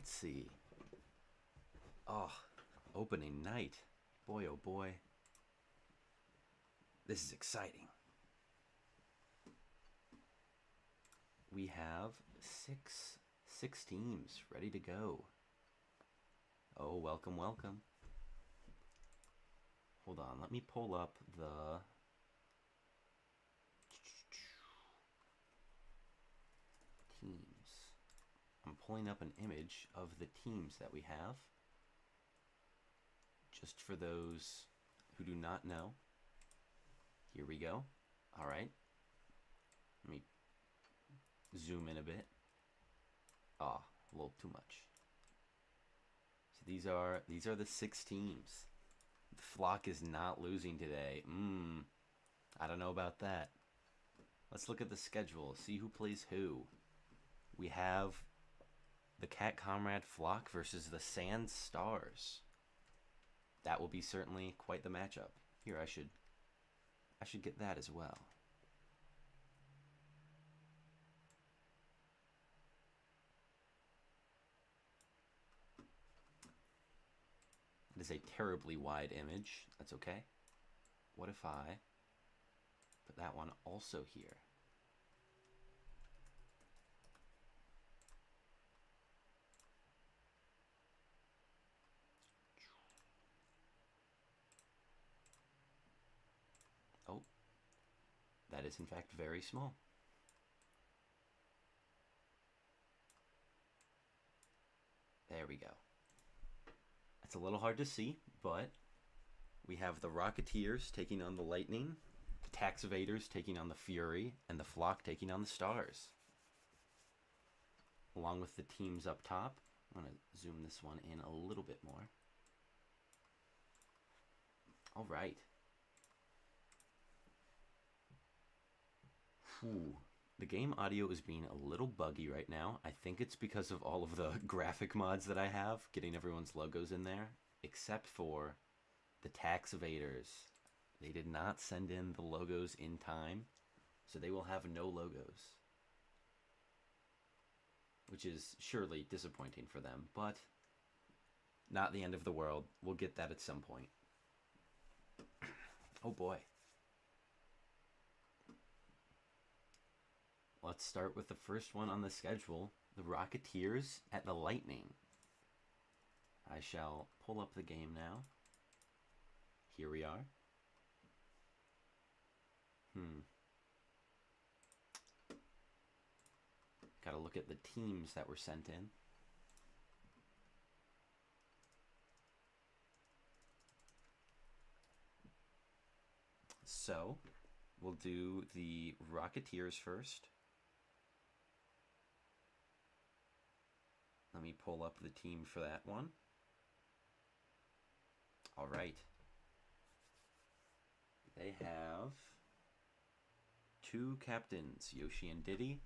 Let's see. Oh, opening night. Boy, oh boy. This is exciting. We have six teams ready to go. Oh, welcome, welcome. Hold on, let me pull up the teams. I'm pulling up an image of the teams that we have. Just for those who do not know. Here we go. All right. Let me zoom in a bit. Ah, a little too much. So these are the 6 teams. The Flock is not losing today. I don't know about that. Let's look at the schedule, see who plays who. We have the Cat Comrade Flock versus the Sand Stars. That will be certainly quite the matchup. Here, I should get that as well. It is a terribly wide image. That's okay. What if I put that one also here? Oh, that is in fact very small. There we go. It's a little hard to see, but we have the Rocketeers taking on the Lightning, the Tax Evaders taking on the Fury, and the Flock taking on the Stars. Along with the teams up top. I'm going to zoom this one in a little bit more. All right. Whew. The game audio is being a little buggy right now. I think it's because of all of the graphic mods that I have, getting everyone's logos in there, except for the Tax Evaders. They did not send in the logos in time, so they will have no logos. Which is surely disappointing for them, but not the end of the world. We'll get that at some point. Oh boy. Let's start with the first one on the schedule, the Rocketeers at the Lightning. I shall pull up the game now. Here we are. Gotta look at the teams that were sent in. So, we'll do the Rocketeers first. Let me pull up the team for that one. All right. They have 2 captains, Yoshi and Diddy.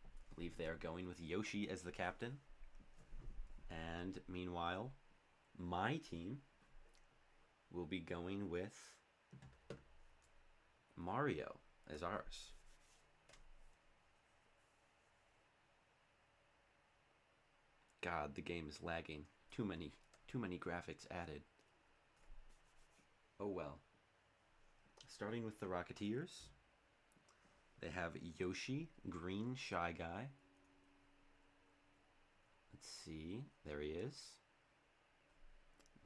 I believe they are going with Yoshi as the captain. And meanwhile, my team will be going with Mario as ours. God, the game is lagging. Too many graphics added. Oh well. Starting with the Rocketeers, they have Yoshi, Green Shy Guy. Let's see, there he is.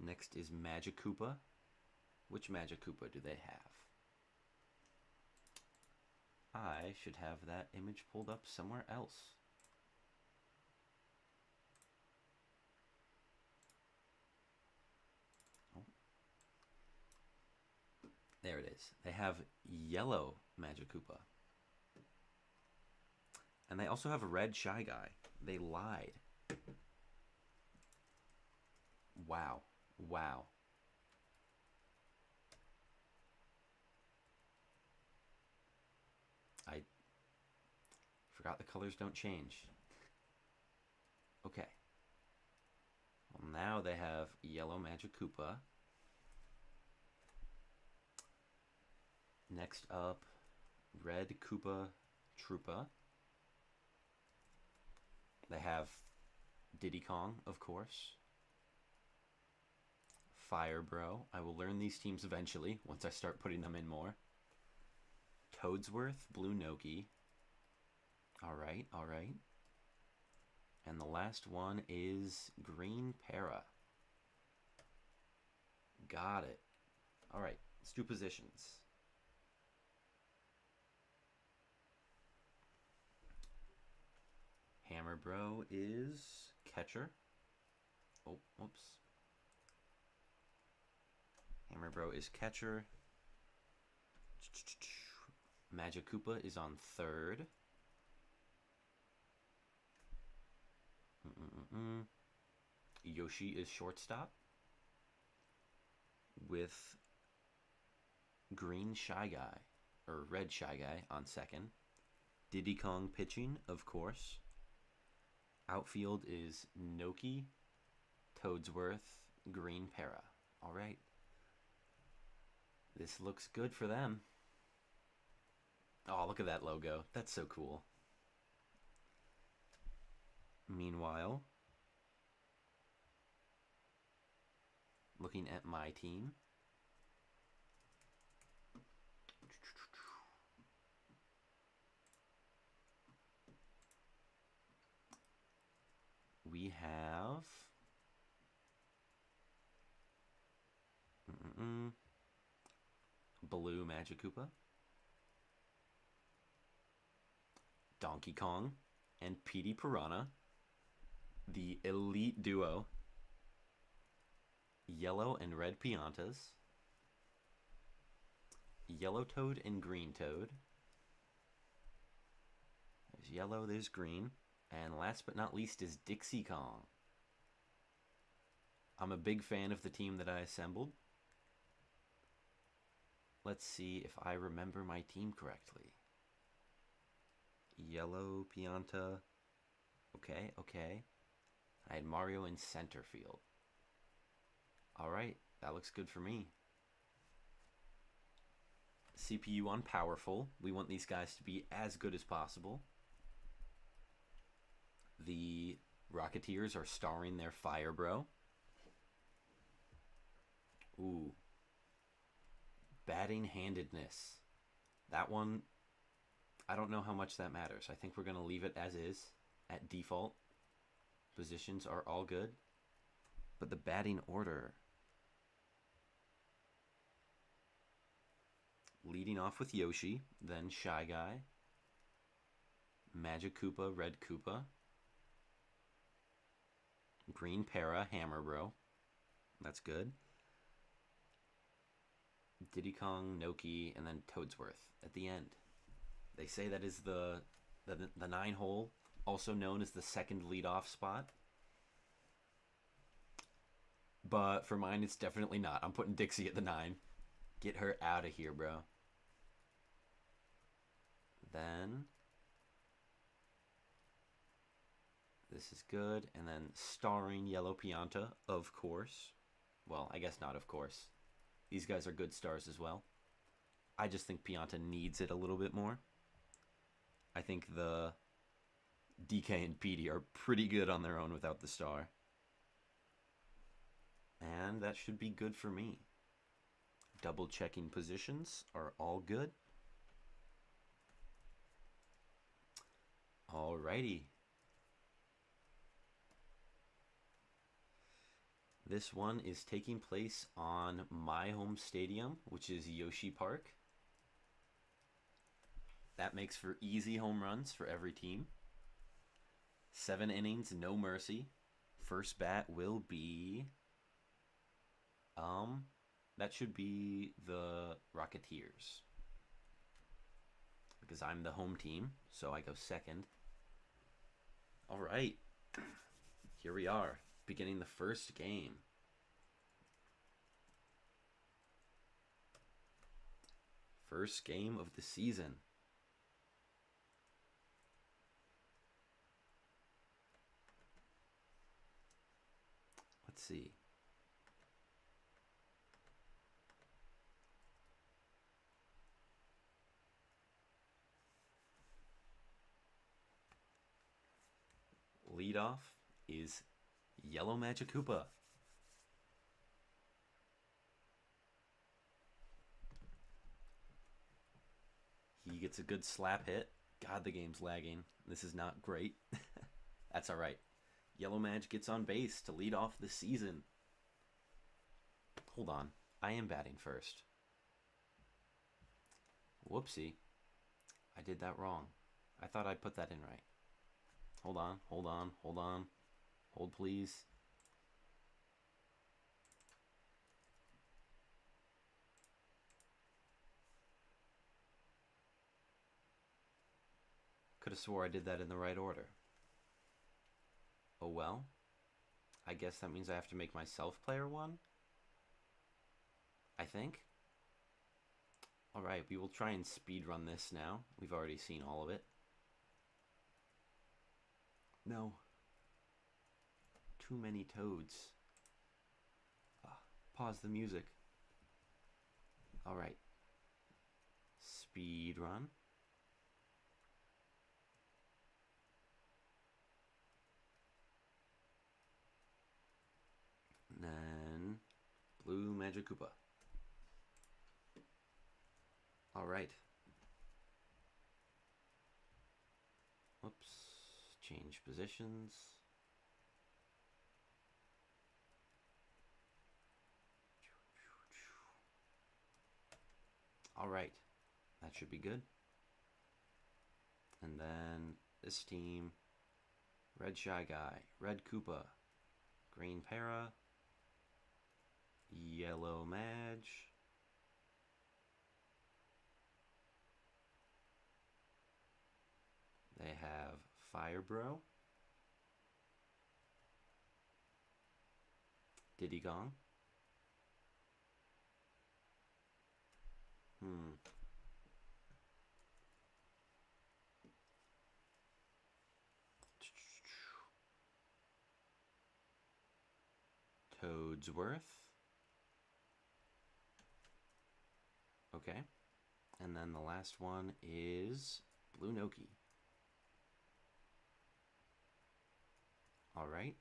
Next is Magikoopa. Which Magikoopa do they have? I should have that image pulled up somewhere else. There it is. They have yellow Magikoopa. And they also have a red Shy Guy. They lied. Wow. Wow. I forgot the colors don't change. Okay. Well, now they have yellow Magikoopa. Next up, red Koopa Troopa. They have Diddy Kong, of course. Fire Bro. I will learn these teams eventually once I start putting them in more. Toadsworth, Blue Noki. Alright, alright. And the last one is Green Para. Got it. Alright, let's do positions. Hammer Bro is catcher. Oh, whoops. Hammer Bro is catcher. Magic Koopa is on third. Yoshi is shortstop. With Green Shy Guy, or Red Shy Guy on second. Diddy Kong pitching, of course. Outfield is Noki, Toadsworth, Green Para. All right. This looks good for them. Oh, look at that logo. That's so cool. Meanwhile, looking at my team, we have Blue Magic Koopa, Donkey Kong, and Petey Piranha, the elite duo. Yellow and red Piantas, Yellow Toad and Green Toad. There's yellow, there's green. And last but not least is Dixie Kong. I'm a big fan of the team that I assembled. Let's see if I remember my team correctly. Yellow Pianta. Okay, okay. I had Mario in center field. Alright, that looks good for me. CPU on powerful. We want these guys to be as good as possible. The Rocketeers are starring their Fire Bro. Ooh. Batting handedness. That one, I don't know how much that matters. I think we're going to leave it as is at default. Positions are all good. But the batting order. Leading off with Yoshi, then Shy Guy, Magic Koopa, Red Koopa, Green Para, Hammer Bro. That's good. Diddy Kong, Noki, and then Toadsworth at the end. They say that is the 9-hole, also known as the second leadoff spot. But for mine, it's definitely not. I'm putting Dixie at the 9. Get her out of here, bro. Then this is good. And then starring Yellow Pianta, of course. Well, I guess not of course. These guys are good stars as well. I just think Pianta needs it a little bit more. I think the DK and PD are pretty good on their own without the star. And that should be good for me. Double checking positions are all good. Alrighty. This one is taking place on my home stadium, which is Yoshi Park. That makes for easy home runs for every team. 7 innings, no mercy. First bat will be... that should be the Rocketeers. Because I'm the home team, so I go second. Alright. Here we are, beginning the first game. First game of the season. Let's see. Leadoff is Yellow Magic Koopa. He gets a good slap hit. God, the game's lagging. This is not great. That's alright. Yellow Madge gets on base to lead off the season. Hold on. I am batting first. Whoopsie. I did that wrong. I thought I put that in right. Hold on, hold on, hold on. Hold, please. Could have swore I did that in the right order. Oh well. I guess that means I have to make myself player one? I think. Alright, we will try and speedrun this now. We've already seen all of it. No. Too many toads. Pause the music. Alright. Speedrun. And then Blue Magic Koopa. Alright. Whoops. Change positions. Alright. That should be good. And then this team. Red Shy Guy. Red Koopa. Green Para. Yellow Madge. They have Fire Bro. Diddy Gong. Toadsworth. Okay. And then the last one is Blue Noki. All right.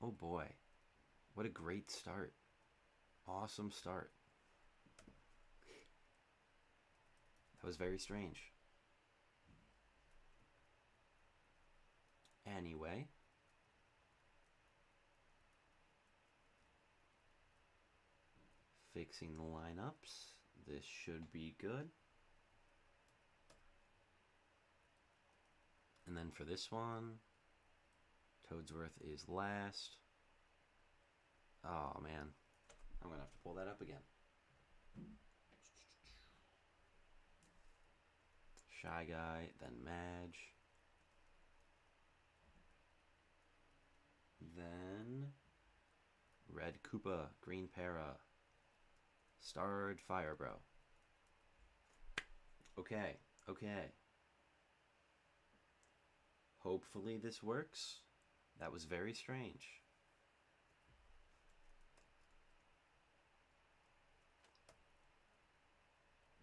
Oh boy. What a great start. Awesome start. That was very strange. Anyway. Fixing the lineups. This should be good. And then for this one, Toadsworth is last. Oh man, I'm gonna have to pull that up again. Shy Guy, then Madge. Then Red Koopa, Green Para, Starred Fire Bro. Okay, okay. Hopefully this works. That was very strange.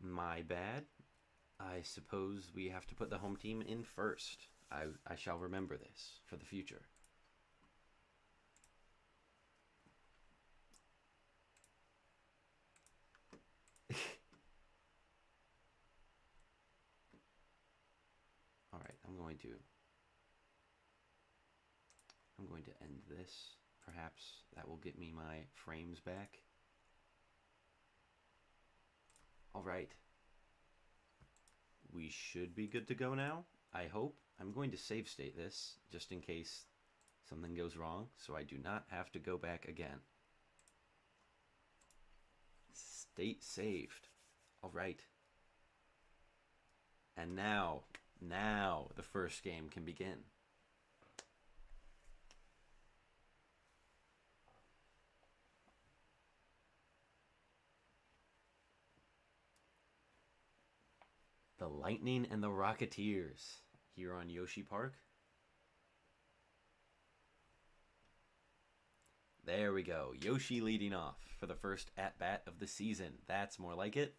My bad. I suppose we have to put the home team in first. I shall remember this for the future. Alright, I'm going to end this. Perhaps that will get me my frames back. Alright. We should be good to go now, I hope. I'm going to save state this, just in case something goes wrong, so I do not have to go back again. State saved. Alright. And now the first game can begin. The Lightning and the Rocketeers here on Yoshi Park. There we go. Yoshi leading off for the first at-bat of the season. That's more like it.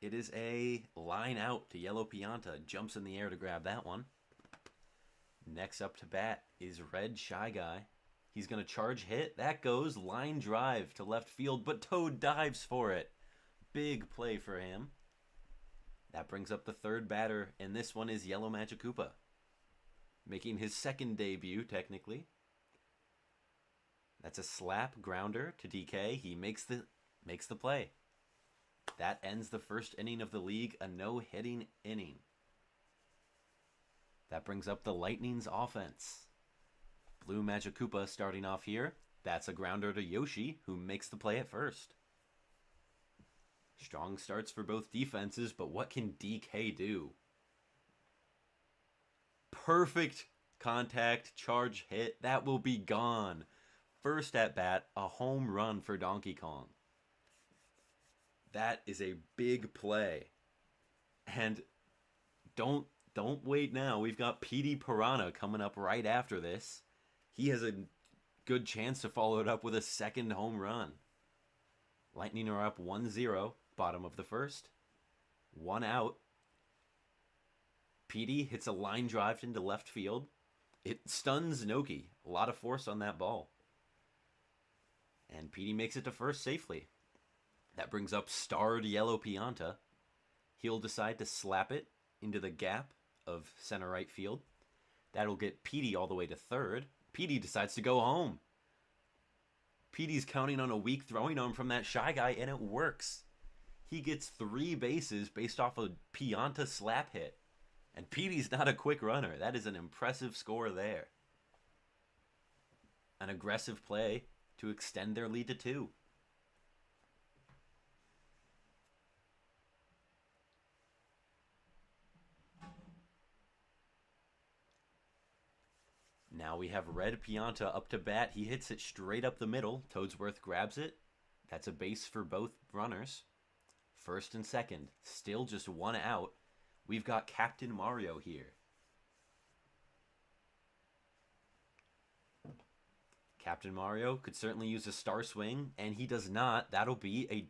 It is a line out to Yellow Pianta. Jumps in the air to grab that one. Next up to bat is Red Shy Guy. He's going to charge hit. That goes line drive to left field, but Toad dives for it. Big play for him. That brings up the third batter, and this one is Yellow Magic Koopa, making his second debut, technically. That's a slap grounder to DK. He makes the play. That ends the first inning of the league, a no-hitting inning. That brings up the Lightning's offense. Blue Magic Koopa starting off here. That's a grounder to Yoshi, who makes the play at first. Strong starts for both defenses, but what can DK do? Perfect contact, charge hit. That will be gone. First at bat, a home run for Donkey Kong. That is a big play. And don't wait now. We've got Petey Piranha coming up right after this. He has a good chance to follow it up with a second home run. Lightning are up 1-0, bottom of the first. 1 out. Petey hits a line drive into left field. It stuns Noki. A lot of force on that ball. And Petey makes it to first safely. That brings up starred Yellow Pianta. He'll decide to slap it into the gap of center right field. That'll get Petey all the way to third. Petey decides to go home. Petey's counting on a weak throwing arm from that Shy Guy, and it works. He gets 3 bases based off a Pianta slap hit. And Petey's not a quick runner. That is an impressive score there. An aggressive play to extend their lead to 2. Now we have Red Pianta up to bat. He hits it straight up the middle. Toadsworth grabs it. That's a base for both runners. First and second. Still just 1 out. We've got Captain Mario here. Captain Mario could certainly use a star swing, and he does not. That'll be a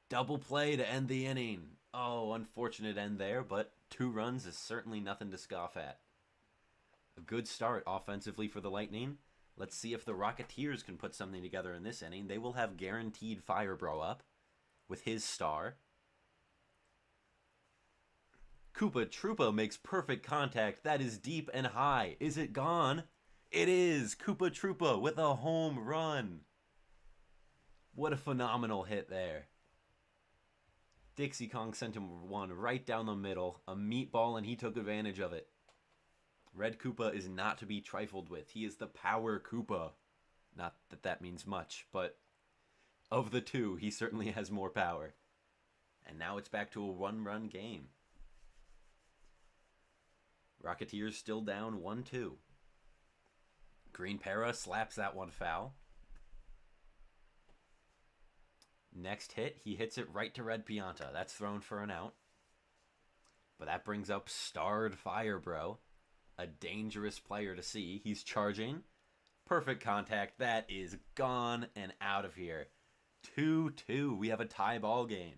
double play to end the inning. Oh, unfortunate end there, but 2 runs is certainly nothing to scoff at. A good start offensively for the Lightning. Let's see if the Rocketeers can put something together in this inning. They will have guaranteed Firebro up with his star. Koopa Troopa makes perfect contact. That is deep and high. Is it gone? It is. Koopa Troopa with a home run. What a phenomenal hit there. Dixie Kong sent him one right down the middle. A meatball, and he took advantage of it. Red Koopa is not to be trifled with. He is the power Koopa. Not that that means much, but of the 2, he certainly has more power. And now it's back to a 1-run game. Rocketeers still down 1-2. Green Para slaps that one foul. Next hit, he hits it right to Red Pianta. That's thrown for an out. But that brings up starred Firebro. A dangerous player to see. He's charging. Perfect contact. That is gone and out of here. 2-2. We have a tie ball game.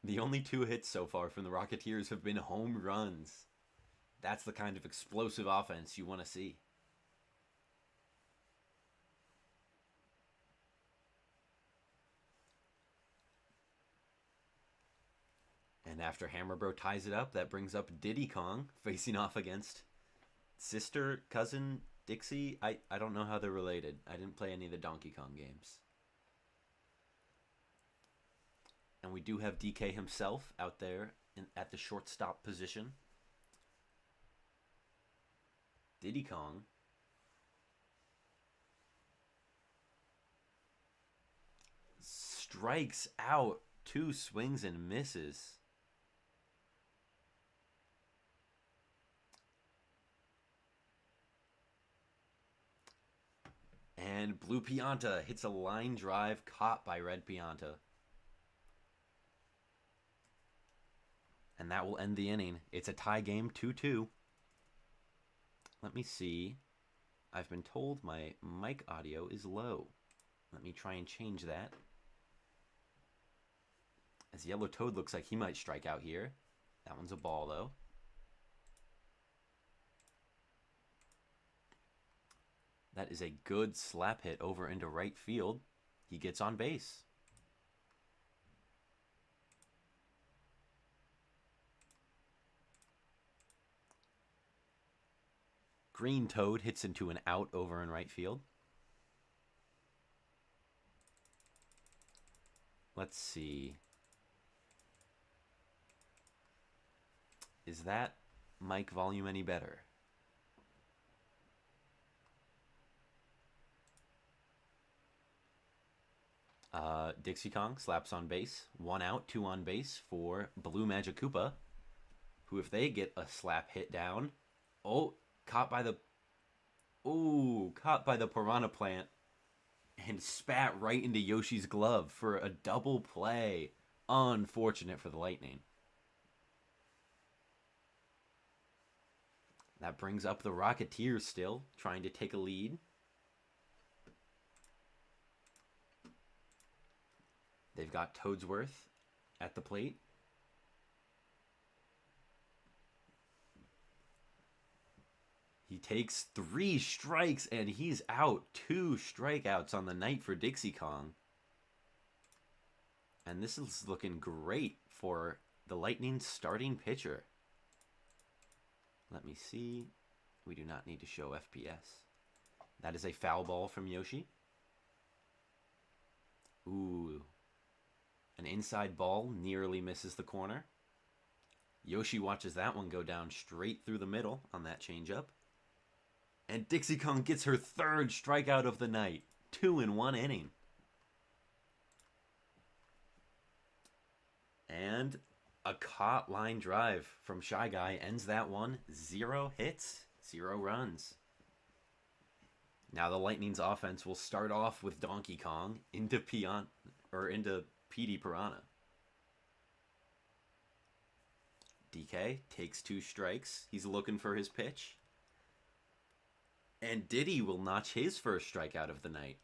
The only 2 hits so far from the Rocketeers have been home runs. That's the kind of explosive offense you want to see. And after Hammerbro ties it up, that brings up Diddy Kong facing off against sister, cousin, Dixie. I don't know how they're related. I didn't play any of the Donkey Kong games. And we do have DK himself out there at the shortstop position. Diddy Kong strikes out, 2 swings and misses. And Blue Pianta hits a line drive caught by Red Pianta. And that will end the inning. It's a tie game, 2-2. Let me see. I've been told my mic audio is low. Let me try and change that. As Yellow Toad looks like he might strike out here. That one's a ball, though. That is a good slap hit over into right field. He gets on base. Green Toad hits into an out over in right field. Let's see. Is that mic volume any better? Dixie Kong slaps on base. 1 out, 2 on base for Blue Magic Koopa, who, if they get a slap hit down, caught by the Piranha Plant and spat right into Yoshi's glove for a double play. Unfortunate for the Lightning. That brings up the Rocketeers still, trying to take a lead. They've got Toadsworth at the plate. He takes 3 strikes and he's out. 2 strikeouts on the night for Dixie Kong. And this is looking great for the Lightning's starting pitcher. Let me see. We do not need to show FPS. That is a foul ball from Yoshi. Ooh. An inside ball nearly misses the corner. Yoshi watches that one go down straight through the middle on that changeup. And Dixie Kong gets her 3rd strikeout of the night. 2 in 1 inning. And a caught line drive from Shy Guy ends that one. 0 hits, 0 runs. Now the Lightning's offense will start off with Donkey Kong into Petey Piranha. DK takes 2 strikes. He's looking for his pitch. And Diddy will notch his 1st strikeout of the night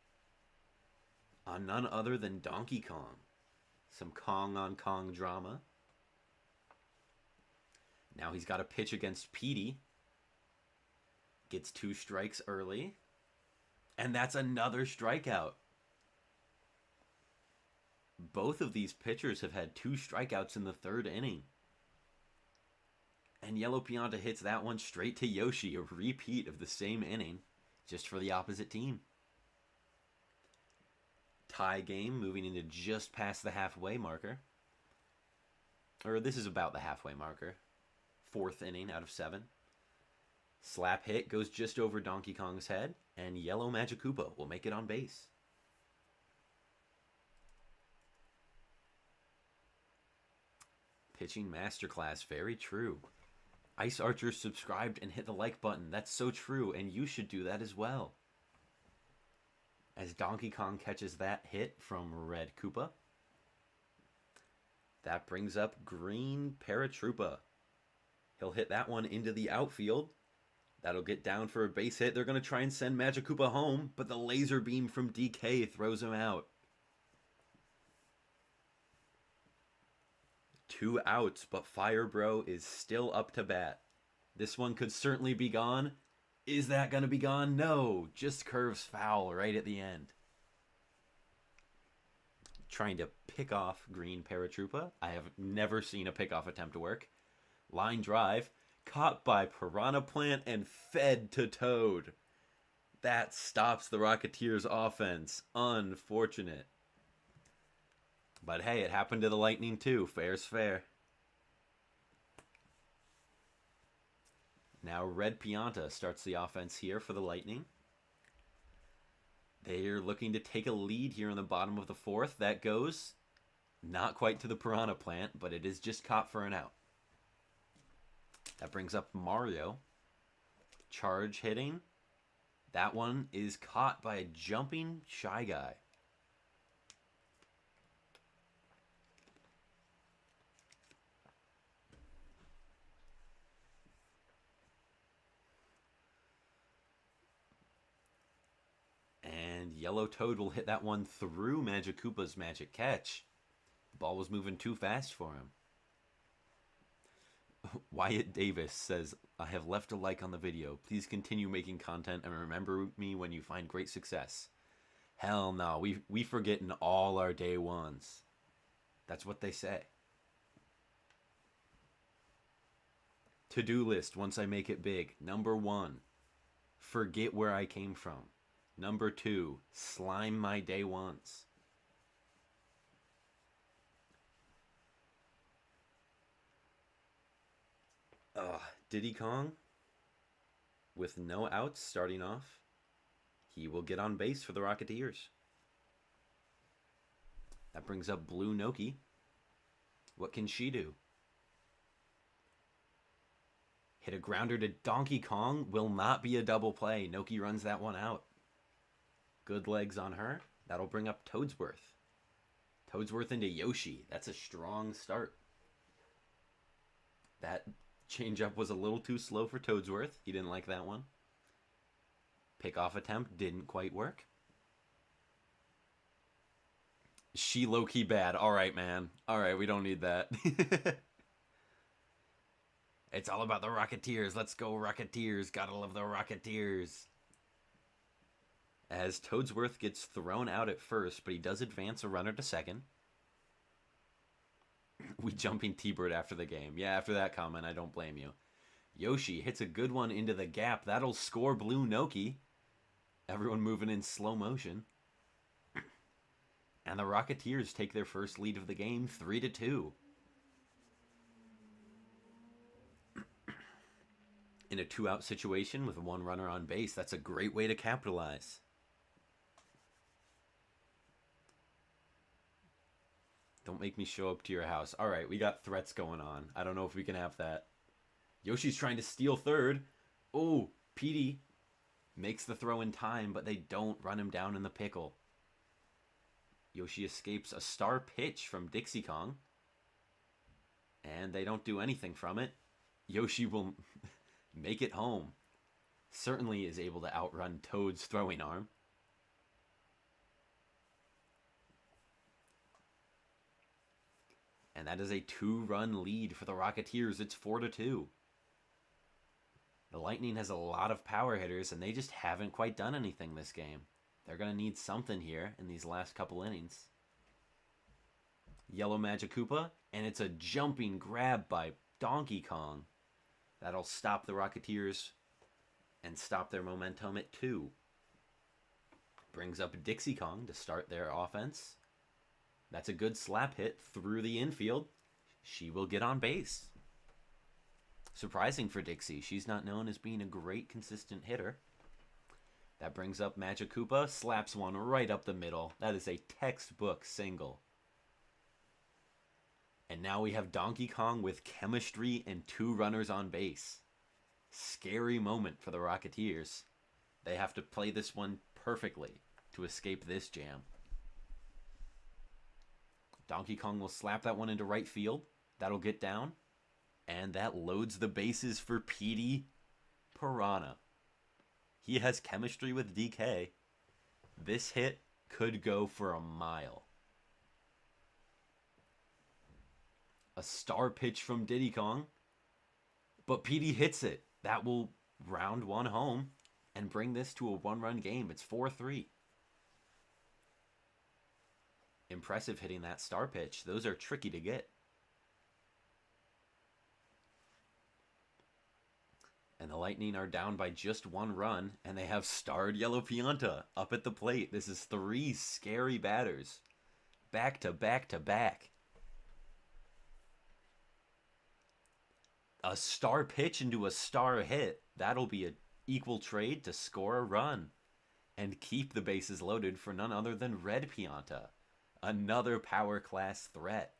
on none other than Donkey Kong. Some Kong on Kong drama. Now he's got a pitch against Petey. Gets 2 strikes early. And that's another strikeout. Both of these pitchers have had 2 strikeouts in the 3rd inning. And Yellow Pianta hits that one straight to Yoshi, a repeat of the same inning, just for the opposite team. Tie game, moving into just past the halfway marker. Or this is about the halfway marker. 4th inning out of 7. Slap hit goes just over Donkey Kong's head, and Yellow Magic Koopa will make it on base. Pitching masterclass, very true. Ice Archer subscribed and hit the like button. That's so true, and you should do that as well. As Donkey Kong catches that hit from Red Koopa. That brings up Green Paratroopa. He'll hit that one into the outfield. That'll get down for a base hit. They're going to try and send Magic Koopa home, but the laser beam from DK throws him out. 2 outs, but Fire Bro is still up to bat. This one could certainly be gone. Is that going to be gone? No, just curves foul right at the end. Trying to pick off Green Paratroopa. I have never seen a pickoff attempt work. Line drive, caught by Piranha Plant and fed to Toad. That stops the Rocketeers' offense. Unfortunate. But hey, it happened to the Lightning too. Fair's fair. Now Red Pianta starts the offense here for the Lightning. They're looking to take a lead here in the bottom of the 4th. That goes not quite to the Piranha Plant, but it is just caught for an out. That brings up Mario. Charge hitting. That one is caught by a jumping Shy Guy. Yellow Toad will hit that one through Magikoopa's magic catch. The ball was moving too fast for him. Wyatt Davis says, I have left a like on the video. Please continue making content and remember me when you find great success. Hell no, we forgetting all our day ones. That's what they say. To-do list once I make it big. Number 1, forget where I came from. Number 2, slime my day ones. Diddy Kong, with no outs starting off, he will get on base for the Rocketeers. That brings up Blue Noki. What can she do? Hit a grounder to Donkey Kong. Will not be a double play. Noki runs that one out. Good legs on her. That'll bring up Toadsworth. Toadsworth into Yoshi. That's a strong start. That changeup was a little too slow for Toadsworth. He didn't like that one. Pickoff attempt didn't quite work. She low-key bad. All right, man. All right, we don't need that. It's all about the Rocketeers. Let's go, Rocketeers. Gotta love the Rocketeers. As Toadsworth gets thrown out at first, but he does advance a runner to second. We jumping T-Bird after the game. Yeah, after that comment, I don't blame you. Yoshi hits a good one into the gap. That'll score Blue Noki. Everyone moving in slow motion. And the Rocketeers take their first lead of the game, 3-2. In a 2-out situation with 1 runner on base, that's a great way to capitalize. Don't make me show up to your house. All right, we got threats going on. I don't know if we can have that. Yoshi's trying to steal third. Oh, Petey makes the throw in time, but they don't run him down in the pickle. Yoshi escapes a star pitch from Dixie Kong. And they don't do anything from it. Yoshi will make it home. Certainly is able to outrun Toad's throwing arm. And that is a 2-run lead for the Rocketeers. It's 4-2. The Lightning has a lot of power hitters, and they just haven't quite done anything this game. They're going to need something here in these last couple innings. Yellow Magikoopa, and it's a jumping grab by Donkey Kong. That'll stop the Rocketeers and stop their momentum at 2. Brings up Dixie Kong to start their offense. That's a good slap hit through the infield. She will get on base. Surprising for Dixie. She's not known as being a great consistent hitter. That brings up Magikoopa. Slaps one right up the middle. That is a textbook single. And now we have Donkey Kong with chemistry and 2 runners on base. Scary moment for the Rocketeers. They have to play this one perfectly to escape this jam. Donkey Kong will slap that one into right field. That'll get down. And that loads the bases for Petey Piranha. He has chemistry with DK. This hit could go for a mile. A star pitch from Diddy Kong. But Petey hits it. That will round one home and bring this to a 1-run game. It's 4-3. Impressive hitting that star pitch. Those are tricky to get. And the Lightning are down by just 1 run, and they have starred Yellow Pianta up at the plate. This is 3 scary batters. Back to back to back. A star pitch into a star hit. That'll be an equal trade to score a run and keep the bases loaded for none other than Red Pianta. Another power class threat.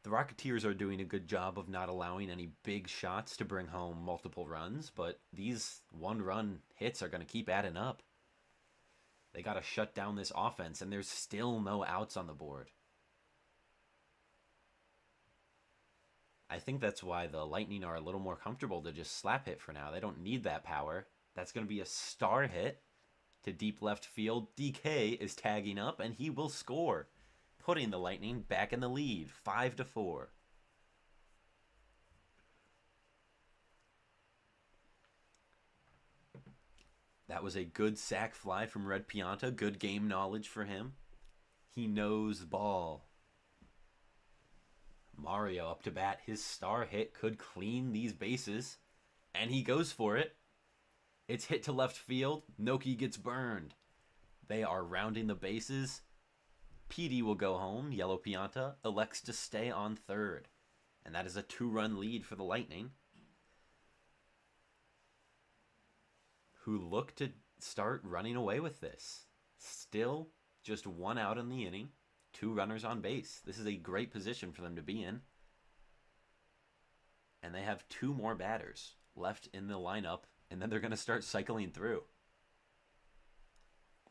The Rocketeers are doing a good job of not allowing any big shots to bring home multiple runs, but these 1-run hits are going to keep adding up. They got to shut down this offense, and there's still no outs on the board. I think that's why the Lightning are a little more comfortable to just slap hit for now. They don't need that power. That's going to be a star hit to deep left field. DK is tagging up, and he will score, putting the Lightning back in the lead, 5-4. That was a good sac fly from Red Pianta. Good game knowledge for him. He knows ball. Mario up to bat. His star hit could clean these bases, and he goes for it. It's hit to left field. Noki gets burned. They are rounding the bases. PD will go home. Yellow Pianta elects to stay on third. And that is a 2-run lead for the Lightning, who look to start running away with this. Still just 1 out in the inning. 2 runners on base. This is a great position for them to be in. And they have 2 more batters left in the lineup, and then they're going to start cycling through.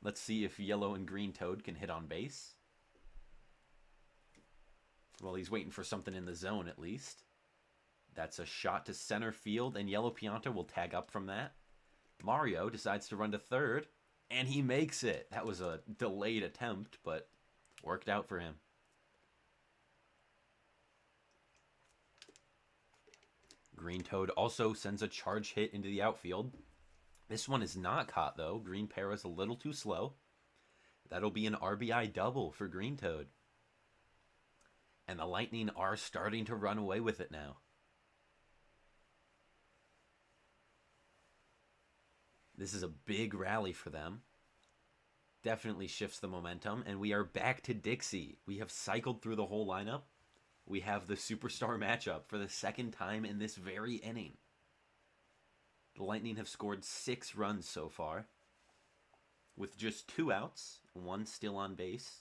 Let's see if Yellow and Green Toad can hit on base. Well, he's waiting for something in the zone at least. That's a shot to center field, and Yellow Pianta will tag up from that. Mario decides to run to third, and he makes it. That was a delayed attempt, but worked out for him. Green Toad also sends a charge hit into the outfield. This one is not caught, though. Green Para's a little too slow. That'll be an RBI double for Green Toad. And the Lightning are starting to run away with it now. This is a big rally for them. Definitely shifts the momentum, and we are back to Dixie. We have cycled through the whole lineup. We have the superstar matchup for the second time in this very inning. The Lightning have scored 6 runs so far, with just 2 outs, 1 still on base.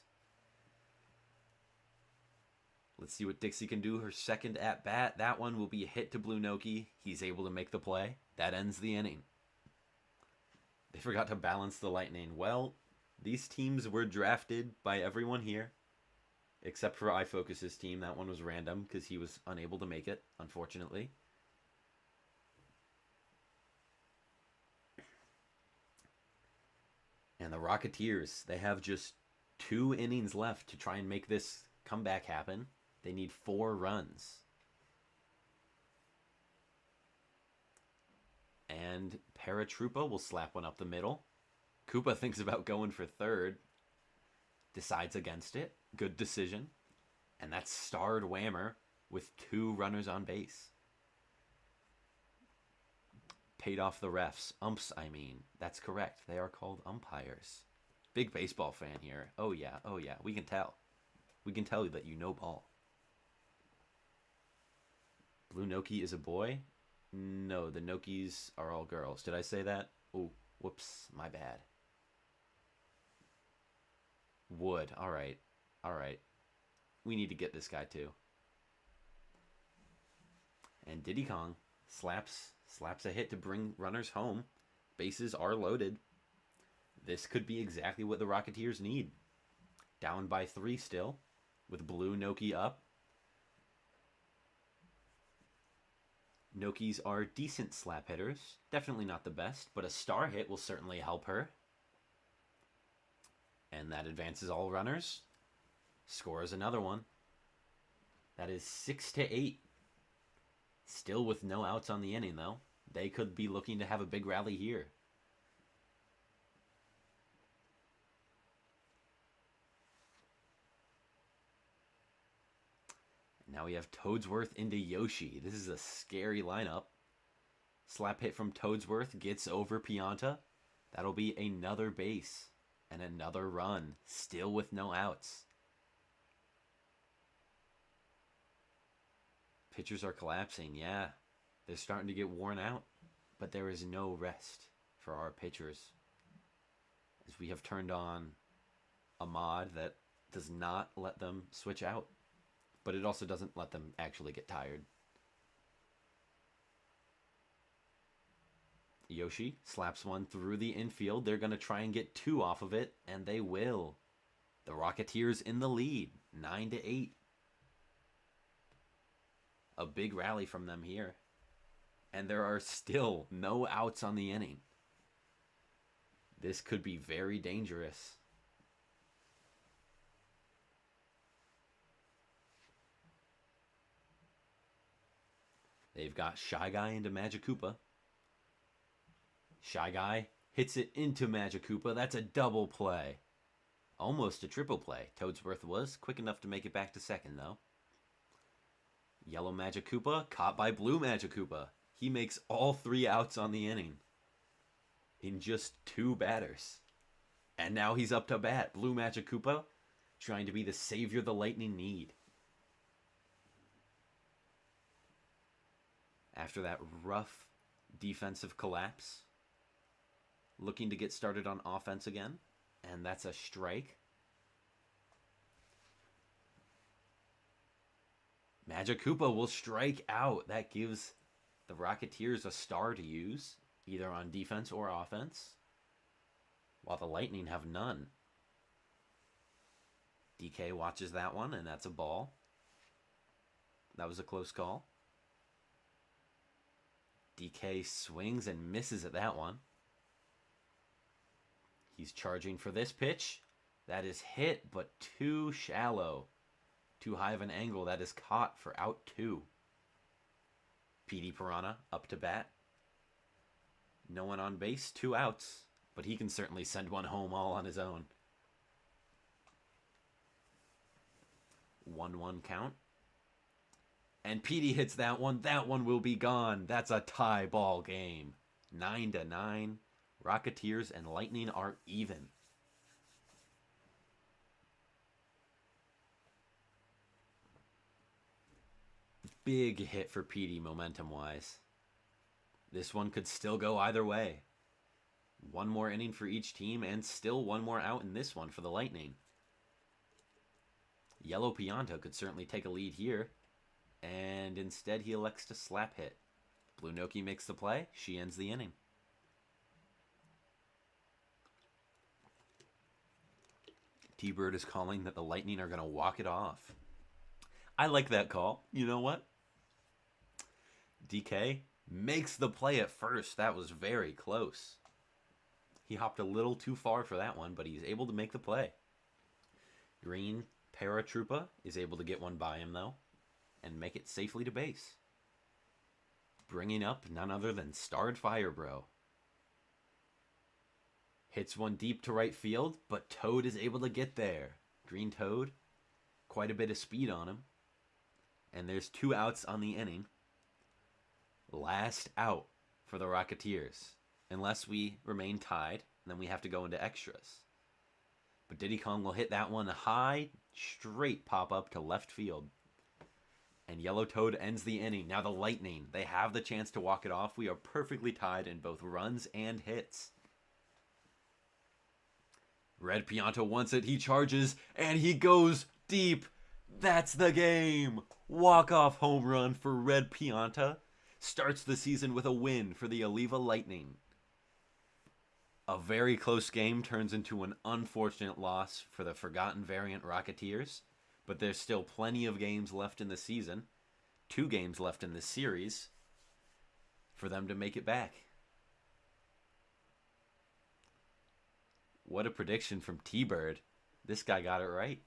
Let's see what Dixie can do. Her second at-bat. That one will be a hit to Blue Noki. He's able to make the play. That ends the inning. They forgot to balance the Lightning. Well, these teams were drafted by everyone here, except for iFocus's team. That one was random because he was unable to make it, unfortunately. And the Rocketeers, they have just 2 innings left to try and make this comeback happen. They need 4 runs. And Paratrupa will slap one up the middle. Koopa thinks about going for third. Decides against it. Good decision. And that's starred Whammer with 2 runners on base. Paid off the refs. Umps, I mean. That's correct. They are called umpires. Big baseball fan here. Oh yeah, oh yeah. We can tell. We can tell you that you know ball. Blue Noki is a boy? No, the Nokis are all girls. Did I say that? Oh, whoops, my bad. Wood, alright. Alright. We need to get this guy too. And Diddy Kong slaps a hit to bring runners home. Bases are loaded. This could be exactly what the Rocketeers need. Down by 3 still, with Blue Noki up. Nokis are decent slap hitters. Definitely not the best, but a star hit will certainly help her. And that advances all runners. Scores another one. That is 6-8. Still with no outs on the inning, though. They could be looking to have a big rally here. Now we have Toadsworth into Yoshi. This is a scary lineup. Slap hit from Toadsworth gets over Pianta. That'll be another base and another run. Still with no outs. Pitchers are collapsing. Yeah, they're starting to get worn out. But there is no rest for our pitchers, as we have turned on a mod that does not let them switch out. But it also doesn't let them actually get tired. Yoshi slaps one through the infield. They're going to try and get 2 off of it, and they will. The Rocketeers in the lead, 9-8. A big rally from them here. And there are still no outs on the inning. This could be very dangerous. They've got Shy Guy into Magikoopa. Shy Guy hits it into Magikoopa. That's a double play. Almost a triple play. Toadsworth was quick enough to make it back to second, though. Yellow Magikoopa caught by Blue Magikoopa. He makes all 3 outs on the inning in just 2 batters. And now he's up to bat. Blue Magikoopa trying to be the savior the Lightning need. After that rough defensive collapse, looking to get started on offense again. And that's a strike. Magikoopa will strike out. That gives the Rocketeers a star to use, either on defense or offense, while the Lightning have none. DK watches that one, and that's a ball. That was a close call. DK swings and misses at that one. He's charging for this pitch. That is hit, but too shallow. Too high of an angle. That is caught for out 2. PD Piranha up to bat. No one on base, 2 outs. But he can certainly send one home all on his own. 1-1 count. And PD hits that one. That one will be gone. That's a tie ball game. 9-9. Rocketeers and Lightning are even. Big hit for PD momentum-wise. This one could still go either way. One more inning for each team, and still one more out in this one for the Lightning. Yellow Pianta could certainly take a lead here, and instead he elects to slap hit. Blue Noki makes the play. She ends the inning. T-Bird is calling that the Lightning are going to walk it off. I like that call. You know what? DK makes the play at first. That was very close. He hopped a little too far for that one, but he's able to make the play. Green Paratroopa is able to get one by him, though, and make it safely to base. Bringing up none other than Starred Firebro. Hits one deep to right field, but Toad is able to get there. Green Toad, quite a bit of speed on him. And there's 2 outs on the inning. Last out for the Rocketeers. Unless we remain tied, then we have to go into extras. But Diddy Kong will hit that one high, straight pop up to left field. And Yellow Toad ends the inning. Now the Lightning, they have the chance to walk it off. We are perfectly tied in both runs and hits. Red Pianta wants it. He charges, and he goes deep. That's the game. Walk-off home run for Red Pianta. Starts the season with a win for the Oliva Lightning. A very close game turns into an unfortunate loss for the Forgotten Variant Rocketeers, but there's still plenty of games left in the season, 2 games left in this series, for them to make it back. What a prediction from T-Bird. This guy got it right.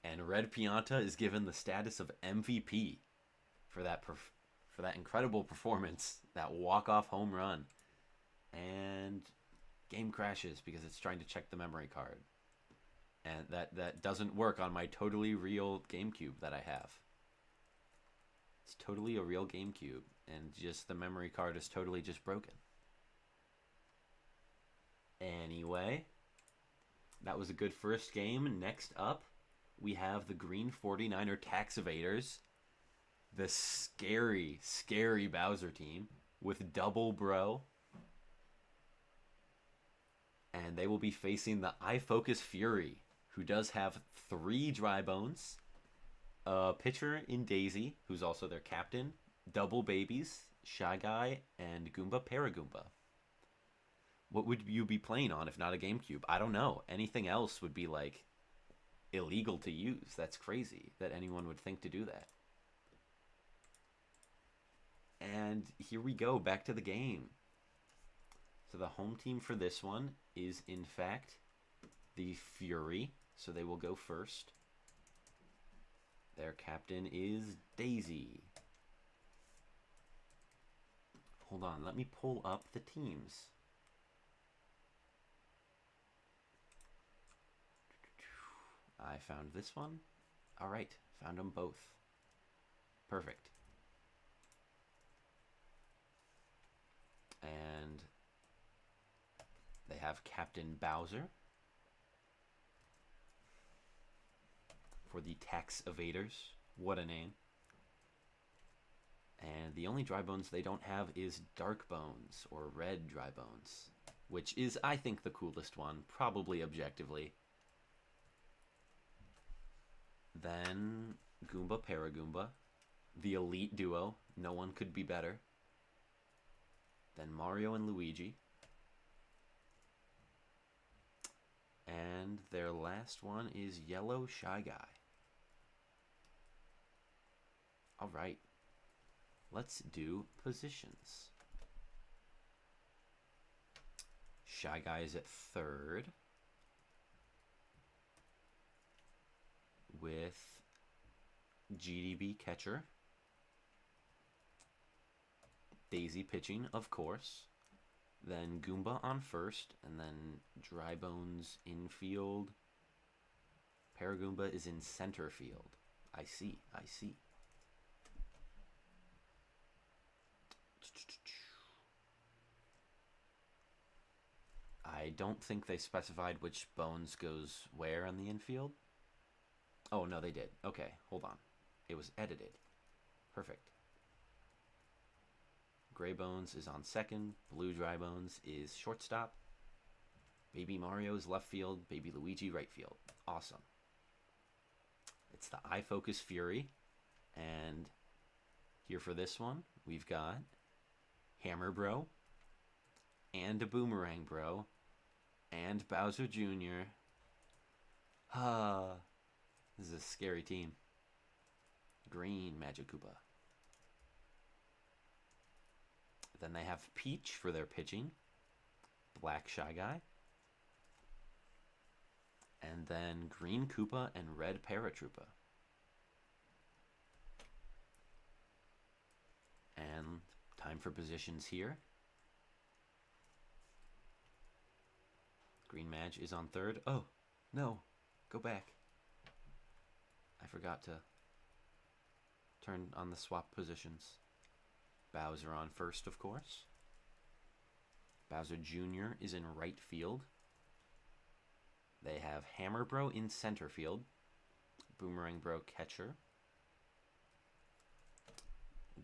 And Red Pianta is given the status of MVP for that incredible performance, that walk-off home run. And game crashes because it's trying to check the memory card. And that doesn't work on my totally real GameCube that I have. It's totally a real GameCube, and just the memory card is totally just broken. Anyway, that was a good first game. Next up, we have the Green 49er Tax Evaders, the scary, scary Bowser team with Double Bro. And they will be facing the iFocus Fury, who does have 3 dry bones, a pitcher in Daisy, who's also their captain, double babies, Shy Guy, and Goomba Paragoomba. What would you be playing on if not a GameCube? I don't know. Anything else would be like illegal to use. That's crazy that anyone would think to do that. And here we go, back to the game. So the home team for this one is, in fact, the Fury. So they will go first. Their captain is Daisy. Hold on, let me pull up the teams. I found this one. All right, found them both. Perfect. And they have Captain Bowser for the tax evaders. What a name. And the only dry bones they don't have is dark bones or red dry bones, which is, I think, the coolest one, probably objectively. Then Goomba Paragoomba, the elite duo. No one could be better. Then Mario and Luigi. And their last one is Yellow Shy Guy. All right. Let's do positions. Shy Guy is at third with GDB catcher. Daisy pitching, of course. Then Goomba on first, and then Dry Bones infield. Paragoomba is in center field. I see, I see. I don't think they specified which bones goes where on the infield. Oh, no, they did. Okay, hold on. It was edited. Perfect. Gray Bones is on second. Blue Dry Bones is shortstop. Baby Mario is left field. Baby Luigi right field. Awesome. It's the iFocus Fury. And here for this one, we've got Hammer Bro, and a Boomerang Bro, and Bowser Jr. This is a scary team. Green Magikoopa. Then they have Peach for their pitching. Black Shy Guy. And then Green Koopa and Red Paratroopa. And time for positions here. Green Madge is on third. Oh, no. Go back. I forgot to turn on the swap positions. Bowser on first, of course. Bowser Jr. is in right field. They have Hammer Bro in center field. Boomerang Bro catcher.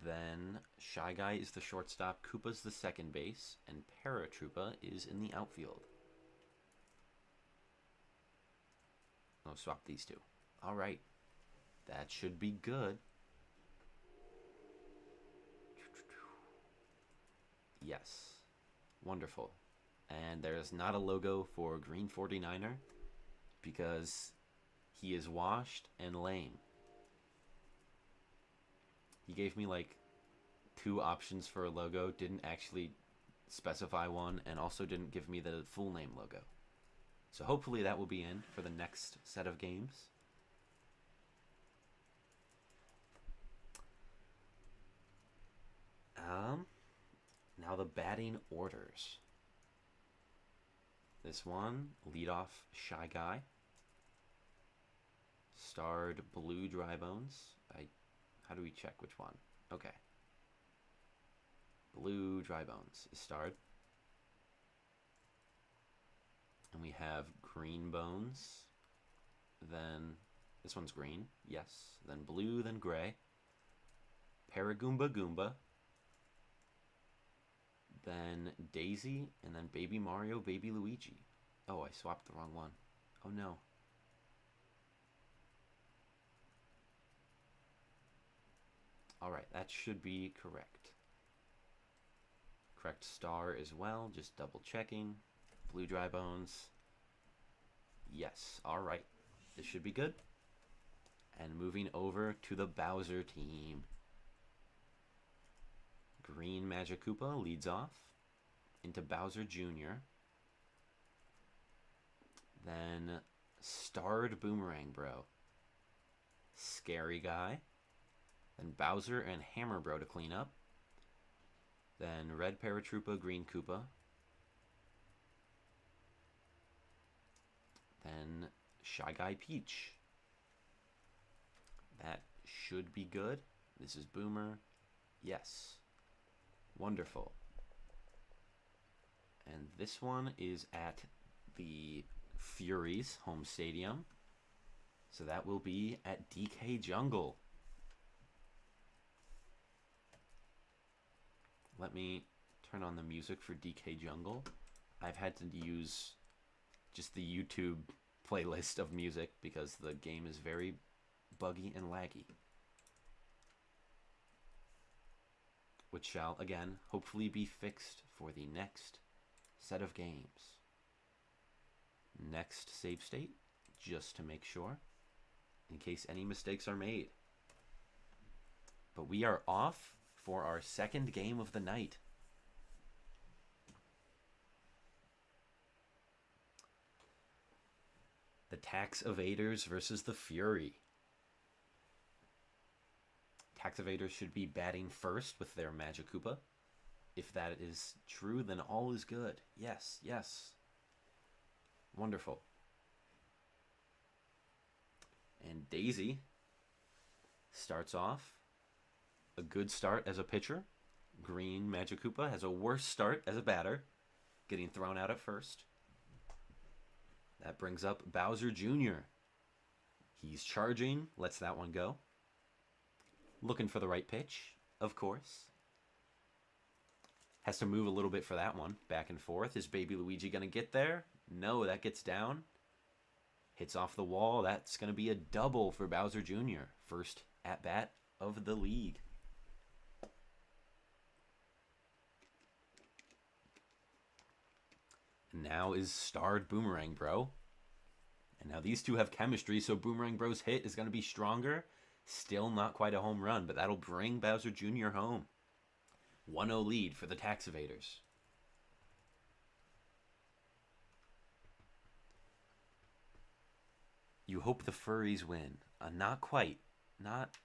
Then Shy Guy is the shortstop. Koopa's the second base. And Paratroopa is in the outfield. I'll swap these two. All right. That should be good. Yes. Wonderful. And there's not a logo for Green 49er because he is washed and lame. He gave me like 2 options for a logo, didn't actually specify one, and also didn't give me the full name logo. So hopefully that will be in for the next set of games. Now the batting orders. This one, leadoff Shy Guy. Starred Blue Dry Bones. How do we check which one? Okay. Blue Dry Bones is starred. And we have Green Bones. Then, this one's green, yes. Then blue, then gray. Paragoomba Goomba. Then Daisy, and then Baby Mario, Baby Luigi. Oh, I swapped the wrong one. Oh no. Alright, that should be correct. correct star as well. Just double checking. Blue dry bones. Yes. All right. This should be good. And moving over to the Bowser team. Green Magic Koopa leads off into Bowser Jr. Then Starred Boomerang Bro. Scary Guy. Then Bowser and Hammer Bro to clean up. Then Red Paratroopa, Green Koopa. Then Shy Guy Peach. That should be good. This is Boomer. Yes. Wonderful. And this one is at the Furies home stadium. So that will be at DK Jungle. Let me turn on the music for DK Jungle. I've had to use just the YouTube playlist of music because the game is very buggy and laggy. Which shall, again, hopefully be fixed for the next set of games. Next save state, just to make sure, in case any mistakes are made. But we are off for our second game of the night. The Tax Evaders versus the Fury. Tax Evaders should be batting first with their Magic Koopa. If that is true, then all is good. Yes, yes. Wonderful. And Daisy starts off a good start as a pitcher. Green Magic Koopa has a worse start as a batter, getting thrown out at first. That brings up Bowser Jr. He's charging, lets that one go. Looking for the right pitch, of course. Has to move a little bit for that one, back and forth. Is Baby Luigi going to get there? No, that gets down. Hits off the wall. That's going to be a double for Bowser Jr. First at-bat of the league. Now is Starred Boomerang Bro. And now these two have chemistry, so Boomerang Bro's hit is going to be stronger. Still not quite a home run, but that'll bring Bowser Jr. home. 1-0 lead for the Tax Evaders. You hope the furries win. Not quite. Not...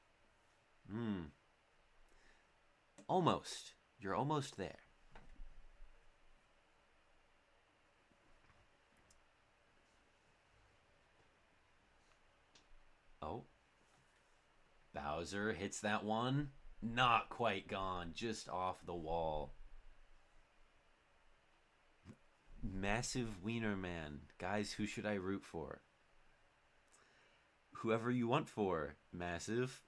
Almost. You're almost there. Oh. Bowser hits that one. Not quite gone. Just off the wall. Massive Wiener Man. Guys, who should I root for? Whoever you want for, Massive.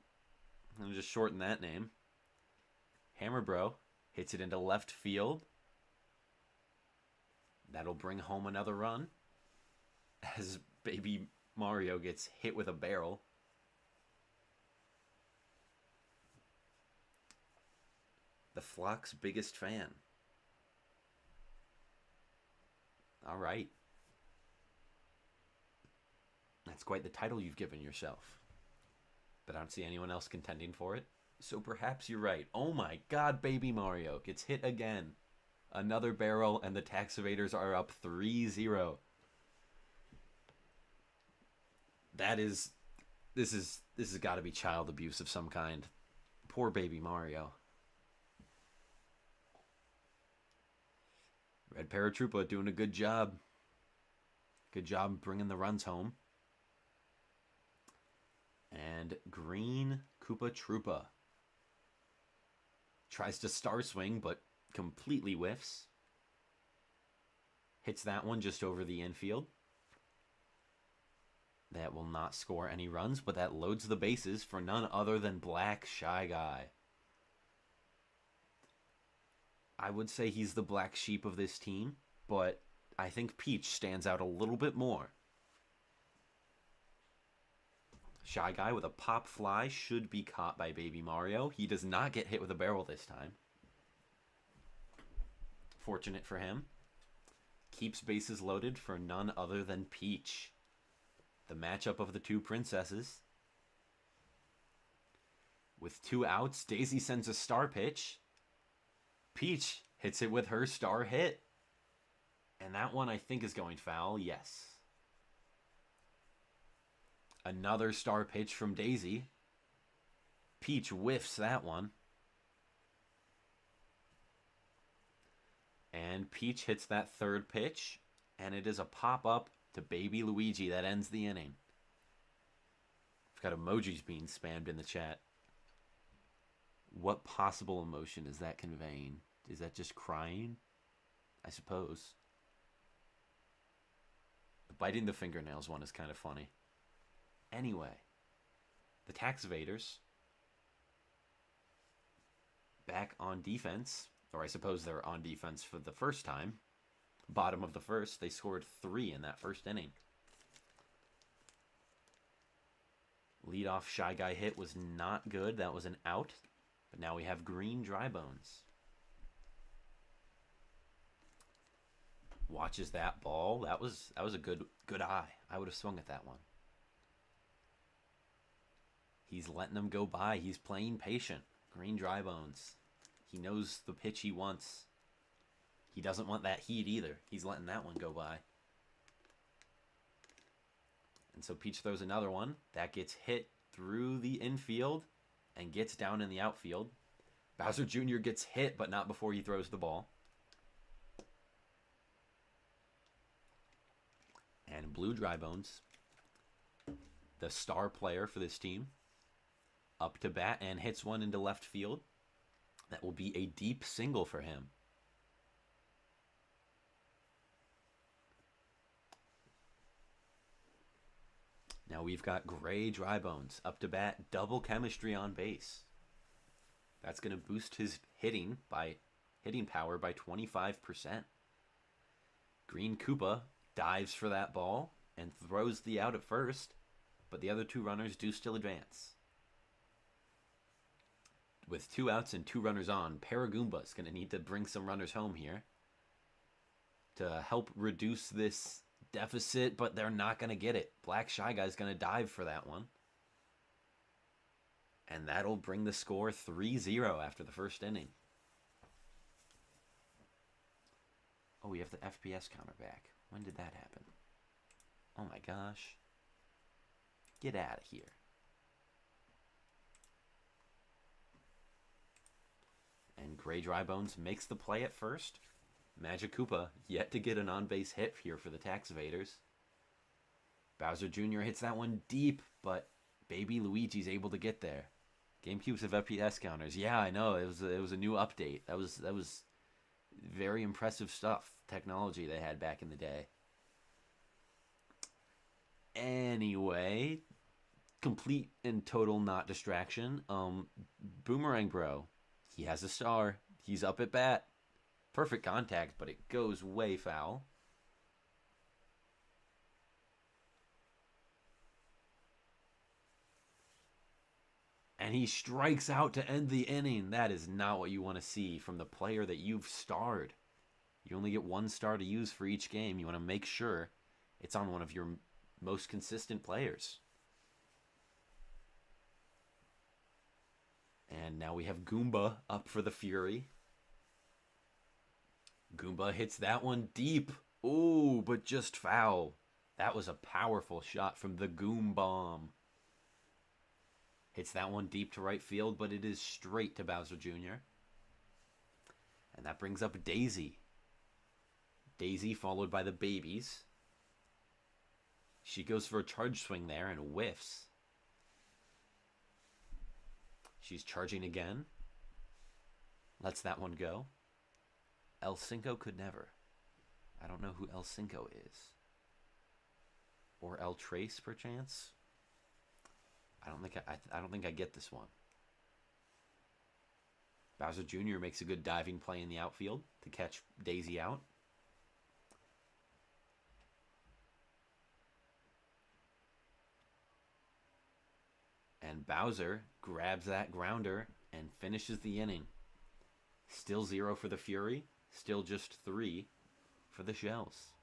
I'm going to just shorten that name. Hammer Bro hits it into left field. That'll bring home another run. As Baby Mario gets hit with a barrel. The flock's biggest fan. All right. That's quite the title you've given yourself. But I don't see anyone else contending for it. So perhaps you're right. Oh my god, Baby Mario gets hit again. Another barrel, and the Tax Evaders are up 3-0. This has got to be child abuse of some kind. Poor Baby Mario. Red Paratroopa doing a good job. Good job bringing the runs home. And Green Koopa Troopa tries to star swing, but completely whiffs. Hits that one just over the infield. That will not score any runs, but that loads the bases for none other than Black Shy Guy. I would say he's the black sheep of this team, but I think Peach stands out a little bit more. Shy Guy with a pop fly should be caught by Baby Mario. He does not get hit with a barrel this time. Fortunate for him. Keeps bases loaded for none other than Peach. The matchup of the two princesses. With 2 outs, Daisy sends a star pitch. Peach hits it with her star hit. And that one I think is going foul, yes. Another star pitch from Daisy. Peach whiffs that one. And Peach hits that third pitch. And it is a pop-up to Baby Luigi that ends the inning. I've got emojis being spammed in the chat. What possible emotion is that conveying? Is that just crying? I suppose. The biting the fingernails one is kind of funny. Anyway, the Tax Evaders back on defense, or I suppose they're on defense for the first time. Bottom of the first, they scored 3 in that first inning. Leadoff Shy Guy hit was not good. That was an out. But now we have green dry bones. Watches that ball. That was a good eye. I would have swung at that one. He's letting them go by. He's playing patient. Green dry bones. He knows the pitch he wants. He doesn't want that heat either. He's letting that one go by. And so Peach throws another one. That gets hit through the infield and gets down in the outfield. Bowser Jr. gets hit, but not before he throws the ball. And Blue Dry Bones, the star player for this team, up to bat and hits one into left field. That will be a deep single for him. Now we've got Gray Dry Bones up to bat, double chemistry on base. That's going to boost his hitting power by 25%. Green Koopa dives for that ball and throws the out at first, but the other 2 runners do still advance. With 2 outs and 2 runners on, Paragoomba is going to need to bring some runners home here to help reduce this deficit, but they're not going to get it. Black Shy Guy's going to dive for that one. And that'll bring the score 3-0 after the first inning. Oh, we have the FPS counter back. When did that happen? Oh my gosh. Get out of here. And Gray Dry Bones makes the play at first. Magic Koopa yet to get an on-base hit here for the Tax Evaders. Bowser Jr. hits that one deep, but Baby Luigi's able to get there. GameCube's have FPS counters. Yeah, I know. It was a new update. That was very impressive stuff. Technology they had back in the day. Anyway, complete and total not distraction. Boomerang Bro, he has a star. He's up at bat. Perfect contact, but it goes way foul. And he strikes out to end the inning. That is not what you want to see from the player that you've starred. You only get 1 star to use for each game. You want to make sure it's on one of your most consistent players. And now we have Goomba up for the Fury. Goomba hits that one deep. Ooh, but just foul. That was a powerful shot from the Goom Bomb. Hits that one deep to right field, but it is straight to Bowser Jr. And that brings up Daisy. Daisy followed by the babies. She goes for a charge swing there and whiffs. She's charging again. Lets that one go. El Cinco could never. I don't know who El Cinco is. Or El Trace, perchance? I don't think I get this one. Bowser Jr. makes a good diving play in the outfield to catch Daisy out. And Bowser grabs that grounder and finishes the inning. Still 0 for the Fury. Still just 3 for the Shells.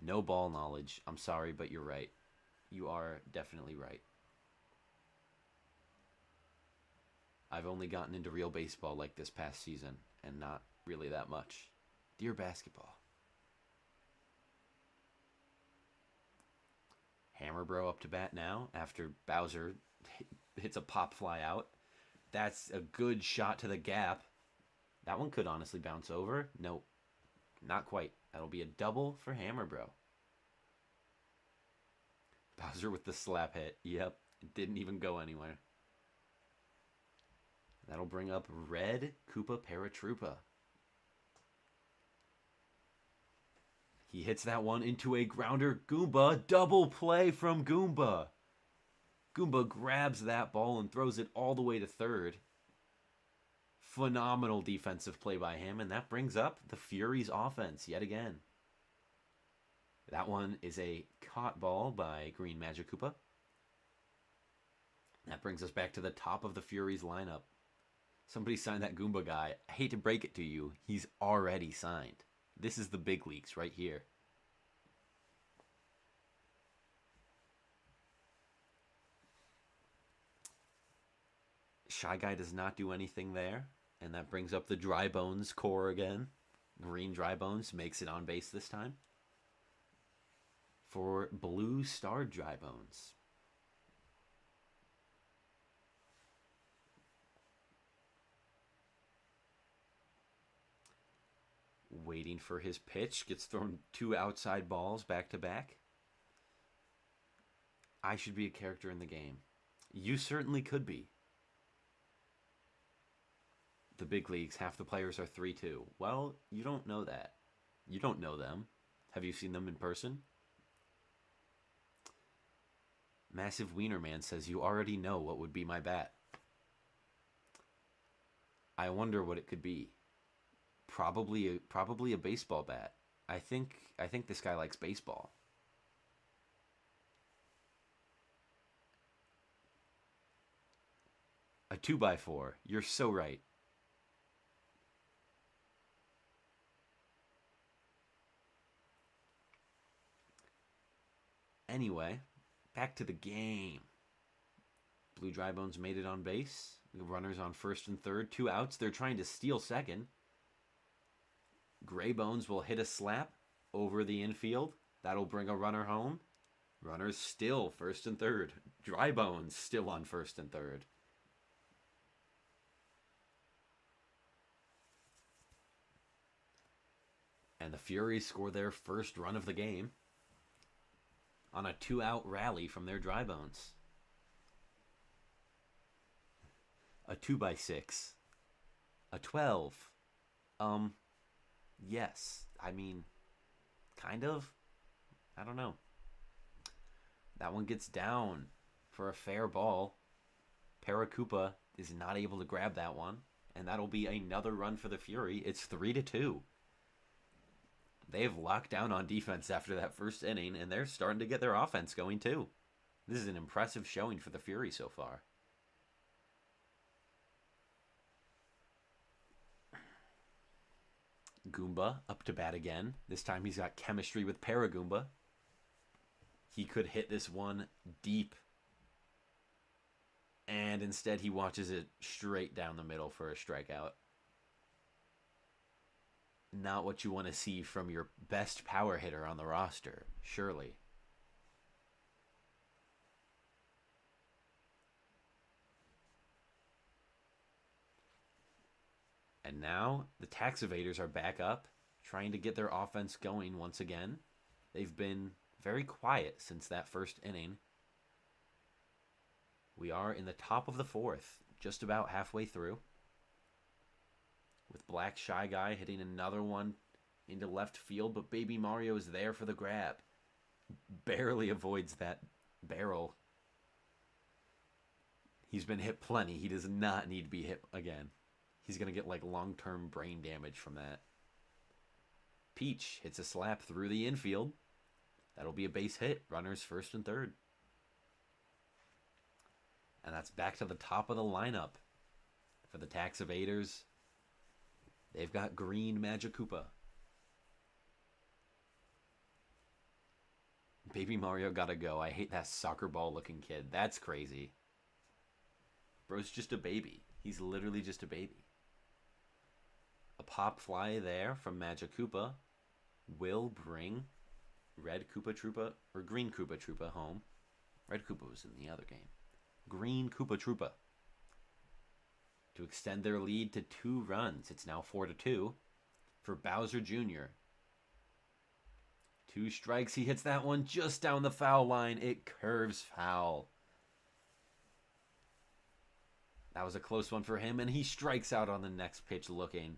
No ball knowledge. I'm sorry, but you're right. You are definitely right. I've only gotten into real baseball like this past season, and not really that much. Dear basketball. Hammer Bro up to bat now after Bowser hits a pop fly out. That's a good shot to the gap. That one could honestly bounce over. Nope. Not quite. That'll be a double for Hammer Bro. Bowser with the slap hit. Yep. It didn't even go anywhere. That'll bring up Red Koopa Paratroopa. He hits that one into a grounder. Goomba, double play from Goomba. Goomba grabs that ball and throws it all the way to third. Phenomenal defensive play by him, and that brings up the Fury's offense yet again. That one is a caught ball by Green Magic Koopa. That brings us back to the top of the Fury's lineup. Somebody signed that Goomba guy. I hate to break it to you, he's already signed. This is the big leagues right here. Shy Guy does not do anything there. And that brings up the Dry Bones core again. Green Dry Bones makes it on base this time. For Blue Star Dry Bones. Waiting for his pitch. Gets thrown 2 outside balls back to back. I should be a character in the game. You certainly could be. The big leagues, half the players are 3-2. Well, you don't know that. You don't know them. Have you seen them in person? Massive Wiener Man says you already know what would be my bat. I wonder what it could be. Probably a baseball bat. I think this guy likes baseball. A 2x4. You're so right. Anyway, back to the game. Blue Dry Bones made it on base. The runners on first and third. 2 outs. They're trying to steal second. Gray Bones will hit a slap over the infield. That'll bring a runner home. Runners still first and third. Dry Bones still on first and third. And the Furies score their first run of the game on a 2-out rally from their Dry Bones. A 2x6. A 12. Yes. I mean, kind of. I don't know. That one gets down for a fair ball. Paracoopa is not able to grab that one. And that'll be another run for the Fury. It's 3-2. They've locked down on defense after that first inning, and they're starting to get their offense going too. This is an impressive showing for the Fury so far. Goomba up to bat again. This time he's got chemistry with Paragoomba. He could hit this one deep. And instead he watches it straight down the middle for a strikeout. Not what you want to see from your best power hitter on the roster, surely. And now the tax evaders are back up, trying to get their offense going once again. They've been very quiet since that first inning. We are in the top of the 4th, just about halfway through. With Black Shy Guy hitting another one into left field, but Baby Mario is there for the grab. Barely avoids that barrel. He's been hit plenty. He does not need to be hit again. He's going to get like long-term brain damage from that. Peach hits a slap through the infield. That'll be a base hit. Runners first and third. And that's back to the top of the lineup for the tax evaders. They've got green Magikoopa. Baby Mario gotta go. I hate that soccer ball looking kid. That's crazy. Bro's just a baby. He's literally just a baby. A pop fly there from Magikoopa will bring red Koopa Troopa or green Koopa Troopa home. Red Koopa was in the other game. Green Koopa Troopa to extend their lead to 2 runs. It's now 4-2 for Bowser Jr. 2 strikes. He hits that one just down the foul line. It curves foul. That was a close one for him, and he strikes out on the next pitch looking.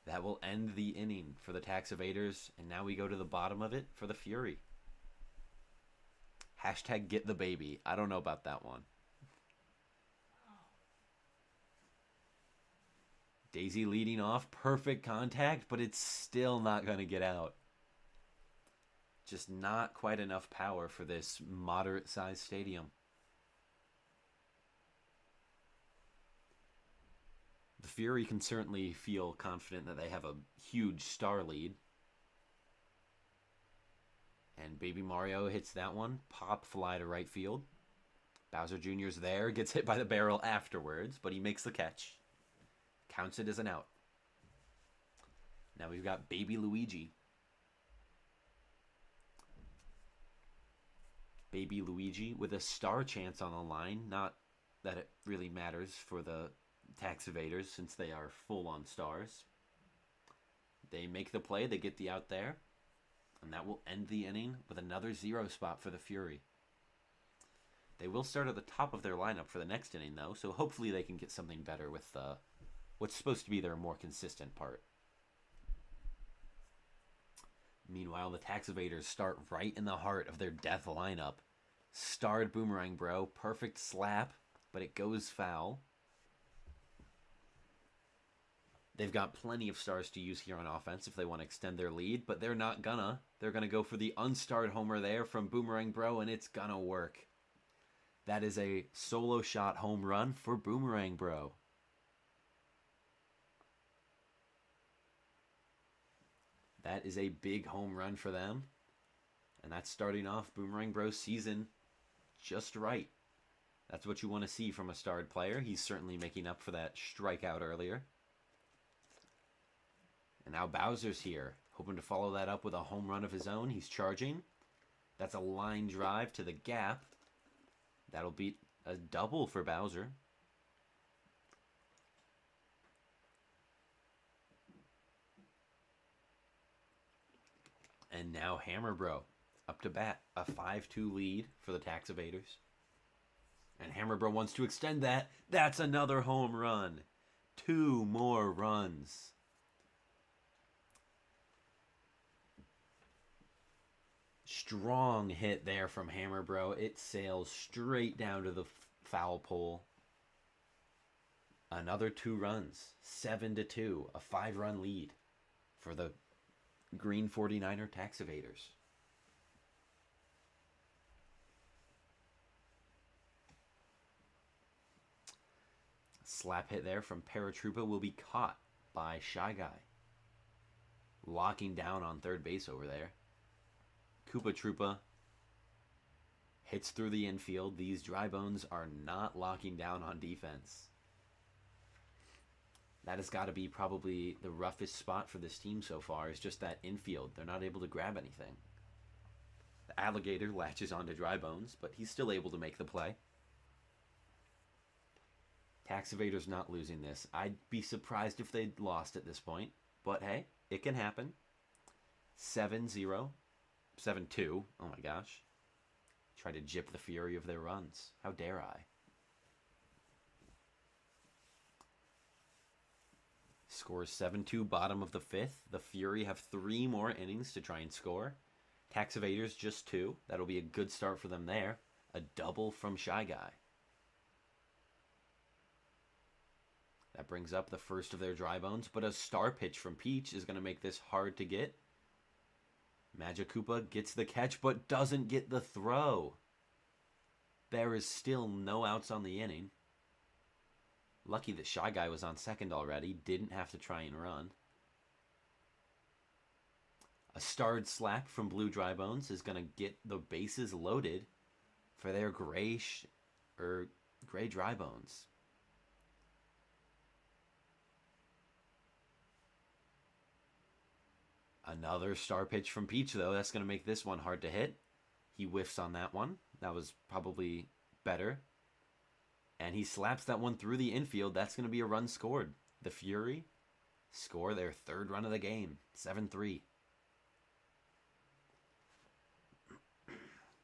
That will end the inning for the Tax Evaders, and now we go to the bottom of it for the Fury. Hashtag get the baby. I don't know about that one. Daisy leading off. Perfect contact, but it's still not going to get out. Just not quite enough power for this moderate-sized stadium. The Fury can certainly feel confident that they have a huge star lead. And Baby Mario hits that one. Pop fly to right field. Bowser Jr.'s there. Gets hit by the barrel afterwards, but he makes the catch. Counts it as an out. Now we've got Baby Luigi. Baby Luigi with a star chance on the line. Not that it really matters for the Tax Evaders since they are full on stars. They make the play. They get the out there. And that will end the inning with another 0 spot for the Fury. They will start at the top of their lineup for the next inning, though, so hopefully they can get something better with what's supposed to be their more consistent part. Meanwhile, the Tax Evaders start right in the heart of their death lineup. Starred Boomerang Bro, perfect slap, but it goes foul. They've got plenty of stars to use here on offense if they want to extend their lead, but they're not gonna. They're gonna go for the unstarred homer there from Boomerang Bro, and it's gonna work. That is a solo shot home run for Boomerang Bro. That is a big home run for them. And that's starting off Boomerang Bro's season just right. That's what you want to see from a starred player. He's certainly making up for that strikeout earlier. And now Bowser's here, hoping to follow that up with a home run of his own. He's charging. That's a line drive to the gap. That'll beat a double for Bowser. And now Hammer Bro up to bat. A 5-2 lead for the Tax Evaders. And Hammer Bro wants to extend that. That's another home run. 2 more runs. Strong hit there from Hammer Bro. It sails straight down to the foul pole. Another 2 runs. 7-2. A 5-run lead for the Green 49er Tax Evaders. Slap hit there from Paratroopa will be caught by Shy Guy. Locking down on third base over there. Koopa Troopa hits through the infield. These dry bones are not locking down on defense. That has got to be probably the roughest spot for this team so far, is just that infield. They're not able to grab anything. The Alligator latches onto dry bones, but he's still able to make the play. Tax Evader's not losing this. I'd be surprised if they'd lost at this point, but hey, it can happen. 7-0. 7-2. Oh my gosh. Try to gyp the fury of their runs. How dare I? Scores 7-2, bottom of the 5th. The Fury have 3 more innings to try and score. Tax Evaders just 2. That'll be a good start for them there. A double from Shy Guy. That brings up the first of their dry bones, but a star pitch from Peach is going to make this hard to get. Magikoopa gets the catch, but doesn't get the throw. There is still no outs on the inning. Lucky that Shy Guy was on second already. Didn't have to try and run. A starred slap from Blue Dry Bones is going to get the bases loaded for their gray Dry Bones. Another star pitch from Peach, though. That's going to make this one hard to hit. He whiffs on that one. That was probably better. And he slaps that one through the infield. That's going to be a run scored. The Fury score their third run of the game. 7-3.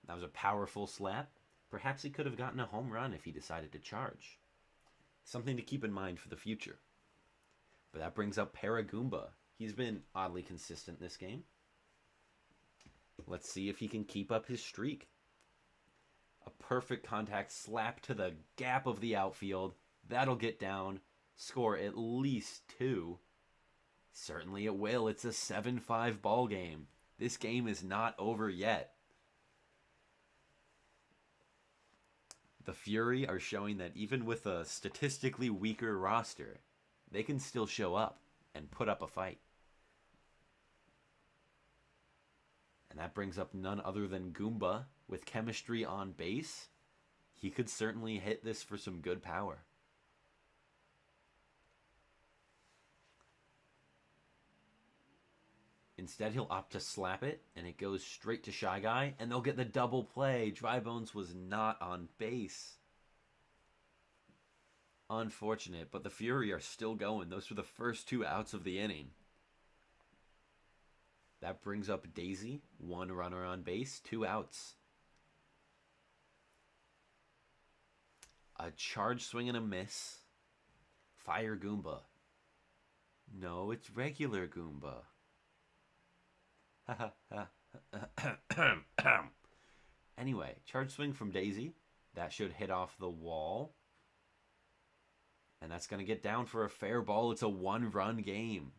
That was a powerful slap. Perhaps he could have gotten a home run if he decided to charge. Something to keep in mind for the future. But that brings up Paragoomba. He's been oddly consistent this game. Let's see if he can keep up his streak. A perfect contact slap to the gap of the outfield. That'll get down. Score at least 2. Certainly it will. It's a 7-5 ball game. This game is not over yet. The Fury are showing that even with a statistically weaker roster, they can still show up and put up a fight. And that brings up none other than Goomba with chemistry on base. He could certainly hit this for some good power. Instead, he'll opt to slap it, and it goes straight to Shy Guy, and they'll get the double play. Dry Bones was not on base. Unfortunate, but the Fury are still going. Those were the first 2 outs of the inning. That brings up Daisy. 1 runner on base, 2 outs. A charge swing and a miss. Fire Goomba. No, it's regular Goomba. Anyway, charge swing from Daisy. That should hit off the wall. And that's going to get down for a fair ball. It's a 1-run game.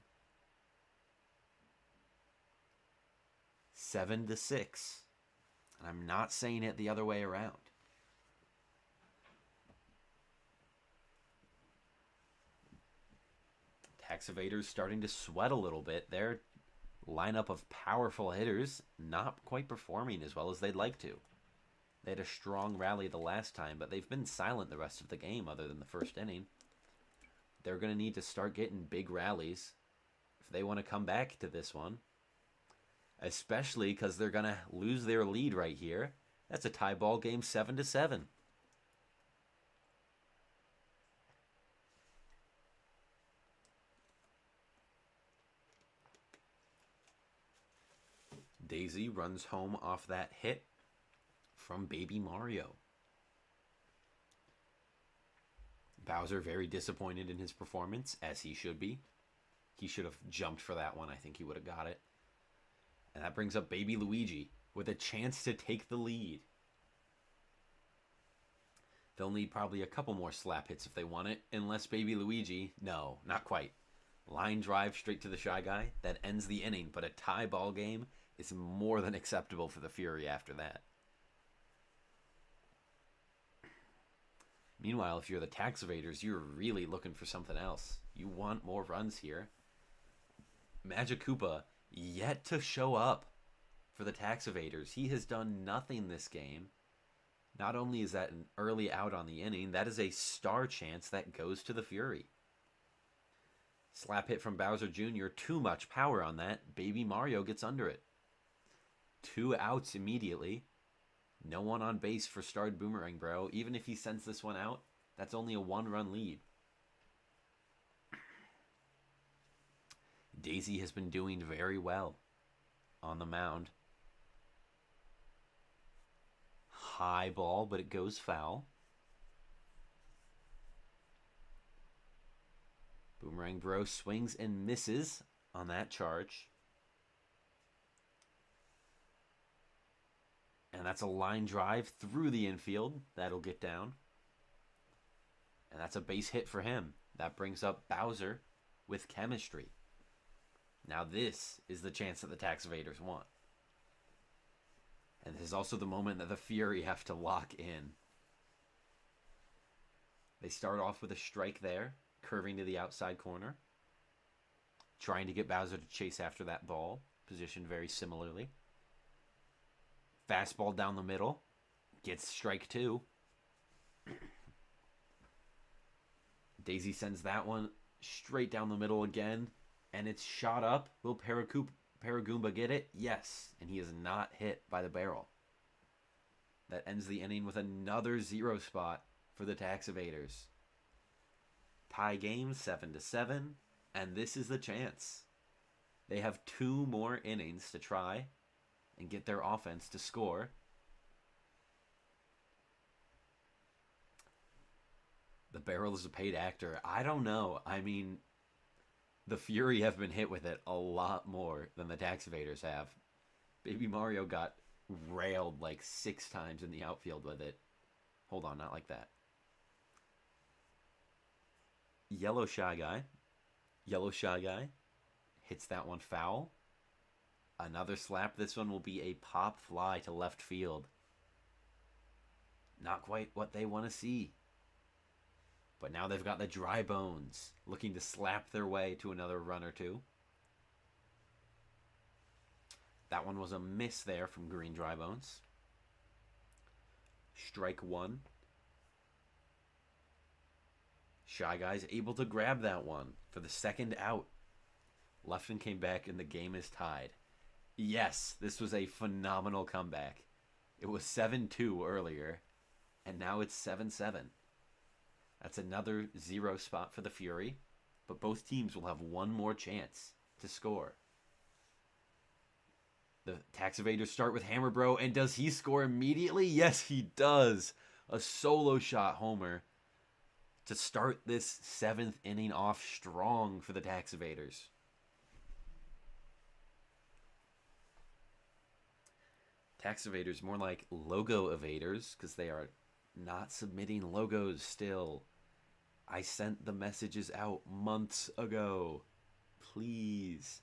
7-6. And I'm not saying it the other way around. Tax Evaders starting to sweat a little bit. Their lineup of powerful hitters not quite performing as well as they'd like to. They had a strong rally the last time, but they've been silent the rest of the game other than the first inning. They're going to need to start getting big rallies if they want to come back to this one. Especially because they're going to lose their lead right here. That's a tie ball game, 7-7. Daisy runs home off that hit from Baby Mario. Bowser very disappointed in his performance, as he should be. He should have jumped for that one. I think he would have got it. And that brings up Baby Luigi with a chance to take the lead. They'll need probably a couple more slap hits if they want it, unless Baby Luigi, no, not quite. Line drive straight to the Shy Guy. That ends the inning, but a tie ball game is more than acceptable for the Fury after that. Meanwhile, if you're the Tax Evaders, you're really looking for something else. You want more runs here. Magic Koopa yet to show up for the Tax Evaders. He has done nothing this game. Not only is that an early out on the inning, that is a star chance that goes to the Fury. Slap hit from Bowser Jr. Too much power on that. Baby Mario gets under it. 2 outs immediately. No one on base for starred Boomerang Bro. Even if he sends this one out, that's only a 1-run lead. Daisy has been doing very well on the mound. High ball, but it goes foul. Boomerang Bro swings and misses on that charge. And that's a line drive through the infield. That'll get down. And that's a base hit for him. That brings up Bowser with chemistry. Now this is the chance that the Tax Evaders want. And this is also the moment that the Fury have to lock in. They start off with a strike there, curving to the outside corner, trying to get Bowser to chase after that ball, positioned very similarly. Fastball down the middle, gets strike 2. Daisy sends that one straight down the middle again, and it's shot up. Will Paragoomba get it? Yes, and he is not hit by the barrel. That ends the inning with another 0 spot for the Tax Evaders. Tie game 7-7, and this is the chance. They have 2 more innings to try and get their offense to score. The barrel is a paid actor. I don't know. I mean, the Fury have been hit with it a lot more than the Tax Evaders have. Baby Mario got railed like 6 times in the outfield with it. Hold on, not like that. Yellow Shy Guy. Yellow Shy Guy hits that one foul. Another slap. This one will be a pop fly to left field. Not quite what they want to see. But now they've got the Dry Bones looking to slap their way to another run or 2. That one was a miss there from Green Dry Bones. Strike 1. Shy Guy's able to grab that one for the second out. Lefton came back and the game is tied. Yes, this was a phenomenal comeback. It was 7-2 earlier, and now it's 7-7. That's another 0 spot for the Fury, but both teams will have one more chance to score. The Tax Evaders start with Hammer Bro, and does he score immediately? Yes, he does. A solo shot homer to start this 7th inning off strong for the Tax Evaders. Tax Evaders, more like logo evaders, because they are not submitting logos still. I sent the messages out months ago. Please.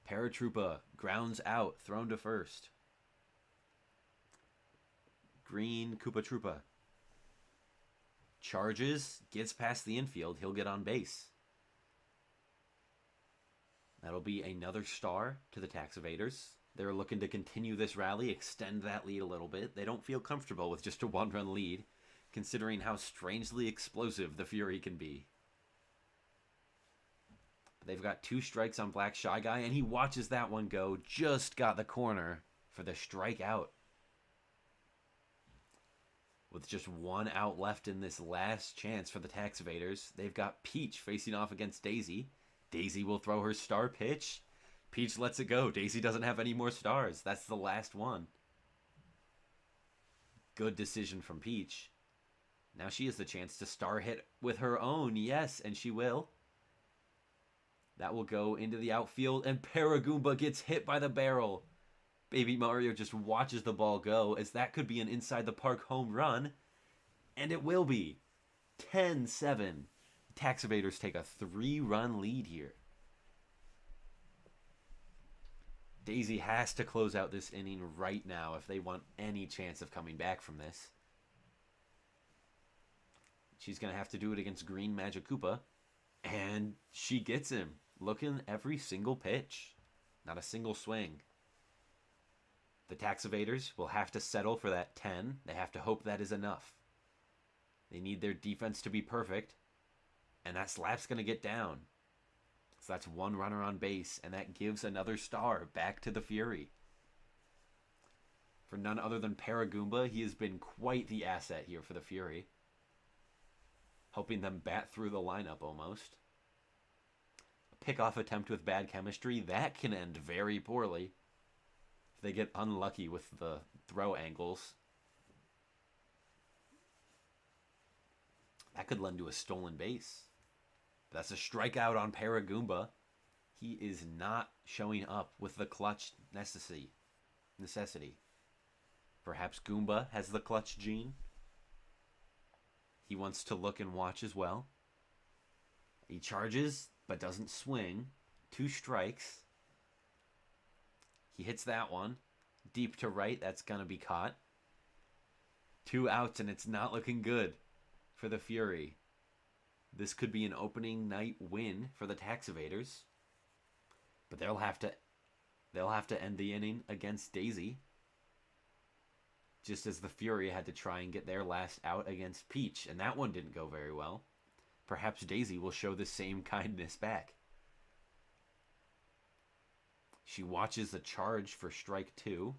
Paratroopa grounds out, thrown to first. Green Koopa Troopa charges, gets past the infield. He'll get on base. That'll be another star to the Tax Evaders. They're looking to continue this rally, extend that lead a little bit. They don't feel comfortable with just a 1-run lead, considering how strangely explosive the Fury can be. They've got 2 strikes on Black Shy Guy, and he watches that one go. Just got the corner for the strikeout. With just 1 out left in this last chance for the Tax Evaders, they've got Peach facing off against Daisy. Daisy will throw her star pitch. Peach lets it go. Daisy doesn't have any more stars. That's the last one. Good decision from Peach. Now she has the chance to star hit with her own. Yes, and she will. That will go into the outfield, and Paragoomba gets hit by the barrel. Baby Mario just watches the ball go, as that could be an inside the park home run. And it will be. 10-7. Tax Evaders take a 3-run lead here. Daisy has to close out this inning right now if they want any chance of coming back from this. She's going to have to do it against Green Magic Koopa. And she gets him. Looking every single pitch. Not a single swing. The Tax Evaders will have to settle for that 10. They have to hope that is enough. They need their defense to be perfect. And that slap's going to get down. So that's 1 runner on base, and that gives another star back to the Fury. For none other than Paragoomba, he has been quite the asset here for the Fury. Helping them bat through the lineup almost. A pickoff attempt with bad chemistry, that can end very poorly. If they get unlucky with the throw angles. That could lend to a stolen base. That's a strikeout on Paragoomba. He is not showing up with the clutch necessity. Perhaps Goomba has the clutch gene. He wants to look and watch as well. He charges, but doesn't swing. 2 strikes. He hits that one. Deep to right, that's going to be caught. 2 outs, and it's not looking good for the Fury. This could be an opening night win for the tax evaders. But they'll have to end the inning against Daisy. Just as the Fury had to try and get their last out against Peach, and that one didn't go very well. Perhaps Daisy will show the same kindness back. She watches the charge for strike 2.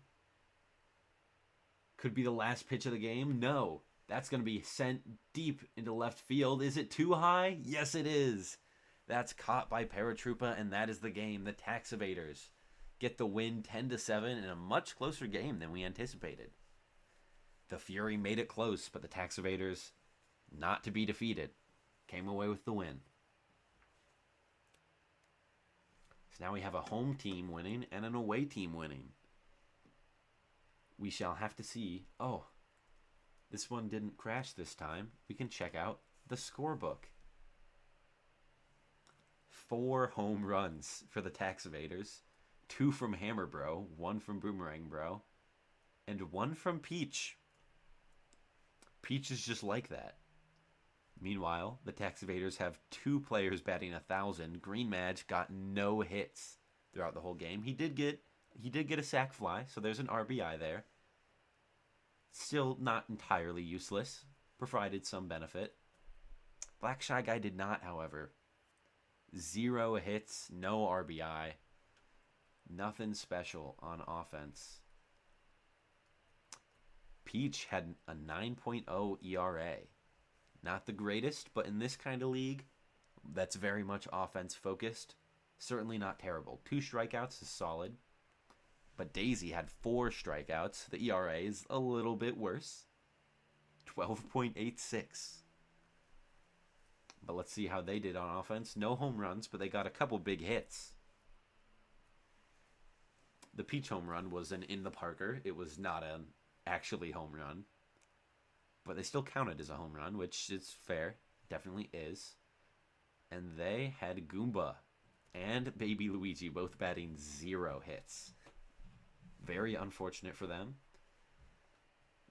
Could be the last pitch of the game. No, that's going to be sent deep into left field. Is it too high? Yes, it is. That's caught by Paratroopa, and that is the game. The tax evaders get the win 10-7 in a much closer game than we anticipated. The Fury made it close, but the tax evaders, not to be defeated, came away with the win. So now we have a home team winning and an away team winning. We shall have to see. Oh, this one didn't crash this time. We can check out the scorebook. 4 home runs for the tax evaders. 2 from Hammer Bro, 1 from Boomerang Bro, and 1 from Peach. Peach is just like that. Meanwhile, the tax evaders have 2 players batting 1,000. Green Madge got no hits throughout the whole game. He did get a sac fly, so there's an RBI there. Still not entirely useless, provided some benefit. Black Shy Guy did not, however. 0 hits, no RBI. Nothing special on offense. Peach had a 9.0 ERA. Not the greatest, but in this kind of league, that's very much offense focused. Certainly not terrible. 2 strikeouts is solid. But Daisy had 4 strikeouts. The ERA is a little bit worse. 12.86. But let's see how they did on offense. No home runs, but they got a couple big hits. The Peach home run was an in the parker. It was not an actually home run. But they still counted as a home run, which is fair. Definitely is. And they had Goomba and Baby Luigi both batting 0 hits. Very unfortunate for them.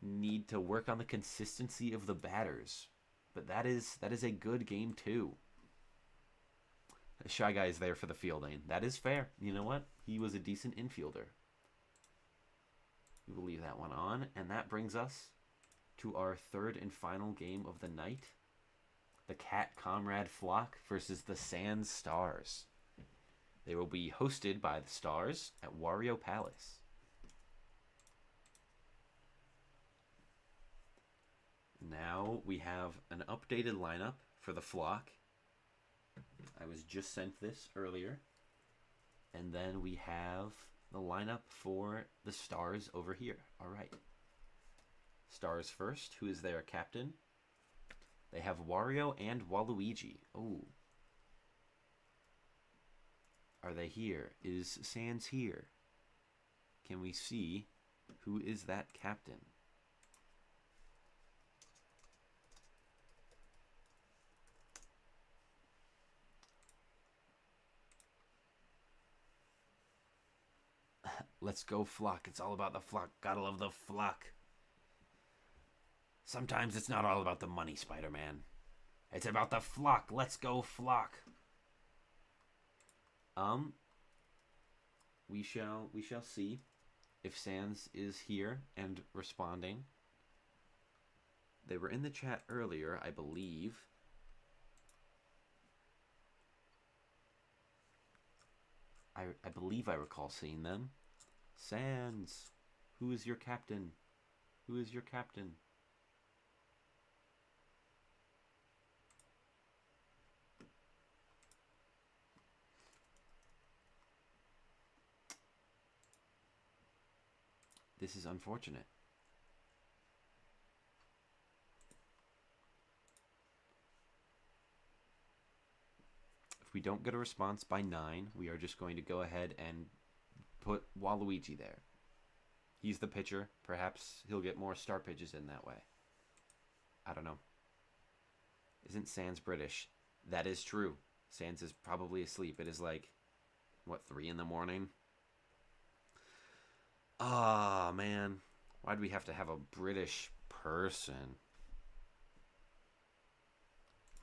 Need to work on the consistency of the batters. But that is a good game too. Shy Guy is there for the fielding. That is fair. You know what? He was a decent infielder. We will leave that one on. And that brings us to our 3rd and final game of the night. The Cat Comrade Flock versus the Sans Stars. They will be hosted by the Stars at Wario Palace. Now we have an updated lineup for the Flock. I was just sent this earlier. And then we have the lineup for the Stars over here. All right. Stars first. Who is their captain? They have Wario and Waluigi. Oh. Are they here? Is Sans here? Can we see who is that captain? Let's go Flock. It's all about the Flock. Gotta love the Flock. Sometimes it's not all about the money, Spider-Man. It's about the Flock. Let's go Flock. We shall see if Sans is here and responding. They were in the chat earlier, I believe. I believe I recall seeing them. Sans, who is your captain? Who is your captain? This is unfortunate. If we don't get a response by 9, we are just going to go ahead and put Waluigi there. He's the pitcher. Perhaps he'll get more star pitches in that way. I don't know. Isn't Sans British? That is true. Sans is probably asleep. It is like, what, 3 in the morning? Ah, man. Why'd we have to have a British person?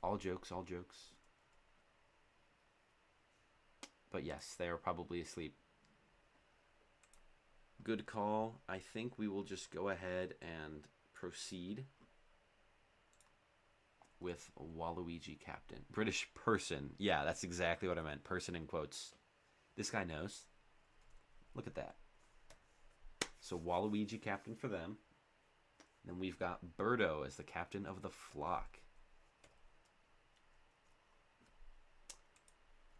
All jokes, all jokes. But yes, they are probably asleep. Good call. I think we will just go ahead and proceed with Waluigi captain. British person. Yeah, that's exactly what I meant. Person in quotes. This guy knows. Look at that. So Waluigi captain for them. Then we've got Birdo as the captain of the flock.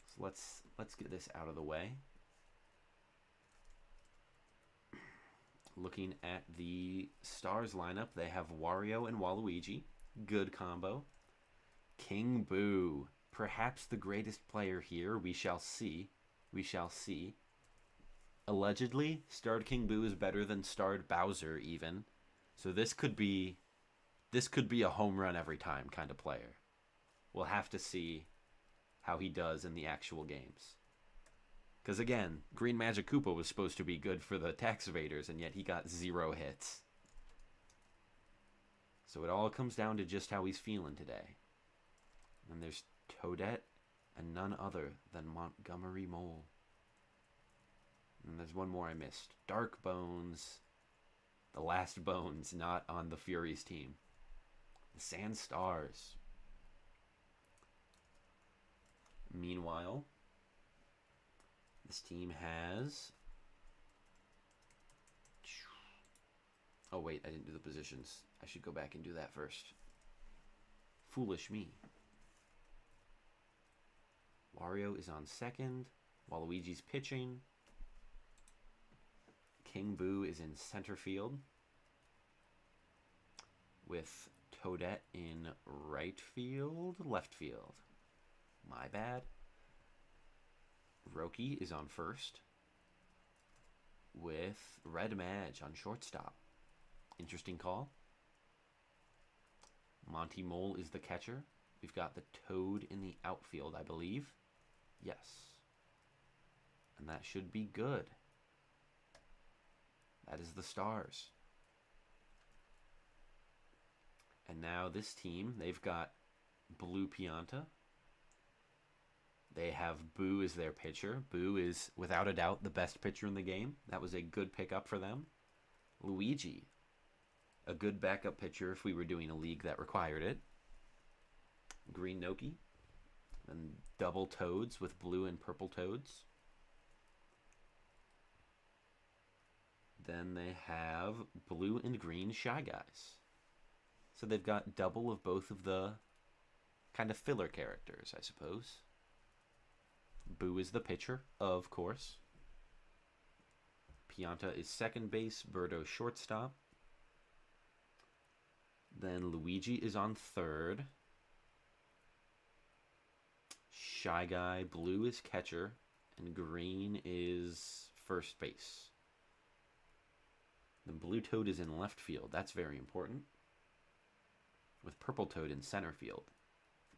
So let's get this out of the way. Looking at the Stars lineup, they have Wario and Waluigi. Good combo. King Boo. Perhaps the greatest player here. We shall see. We shall see. Allegedly, Starred King Boo is better than Starred Bowser even. So this could be a home run every time kind of player. We'll have to see how he does in the actual games. Because again, Green Magic Koopa was supposed to be good for the tax evaders, and yet he got 0 hits. So it all comes down to just how he's feeling today. And there's Toadette and none other than Montgomery Mole. And there's one more I missed. Dark Bones. The last Bones not on the Furies team. The Sand Stars. Meanwhile, this team has... Oh wait, I didn't do the positions. I should go back and do that first. Foolish me. Wario is on second. Waluigi's pitching. King Boo is in center field. With Toadette in right field, left field. My bad. Roki is on first. With Red Madge on shortstop. Interesting call. Monty Mole is the catcher. We've got the Toad in the outfield, I believe. Yes. And that should be good. That is the Stars. And now this team, they've got Blue Pianta. They have Boo as their pitcher. Boo is, without a doubt, the best pitcher in the game. That was a good pickup for them. Luigi, a good backup pitcher if we were doing a league that required it. Green Noki. And double Toads with blue and purple Toads. Then they have blue and green Shy Guys. So they've got double of both of the kind of filler characters, I suppose. Boo is the pitcher, of course. Pianta is second base, Birdo shortstop. Then Luigi is on third. Shy Guy, blue is catcher, and green is first base. Then Blue Toad is in left field. That's very important. With Purple Toad in center field.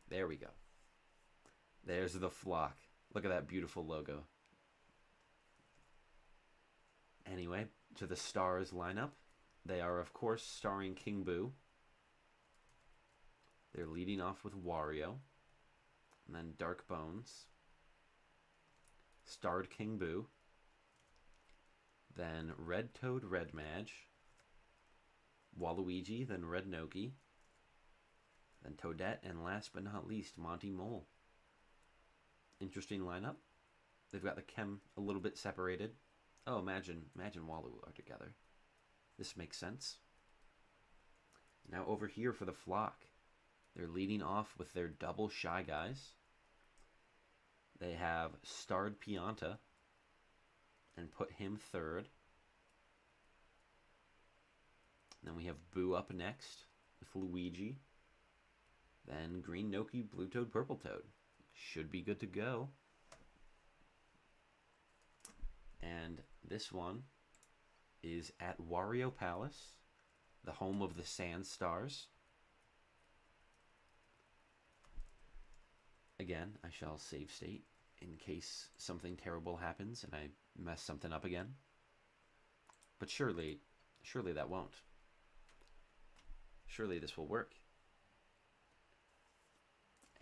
There we go. There's the flock. Look at that beautiful logo. Anyway, to the Stars lineup. They are, of course, starring King Boo. They're leading off with Wario. And then Dark Bones. Starred King Boo. Then Red Toad, Red Madge. Waluigi, then Red Noki. Then Toadette, and last but not least, Monty Mole. Interesting lineup. They've got the chem a little bit separated. Oh, imagine Walu are together. This makes sense. Now over here for the flock. They're leading off with their double Shy Guys. They have Starred Pianta and put him third. Then we have Boo up next with Luigi. Then Green Noki, Blue Toad, Purple Toad. Should be good to go. And this one is at Wario Palace, the home of the Sand Stars. Again, I shall save state in case something terrible happens and I mess something up again. But surely that won't. Surely this will work.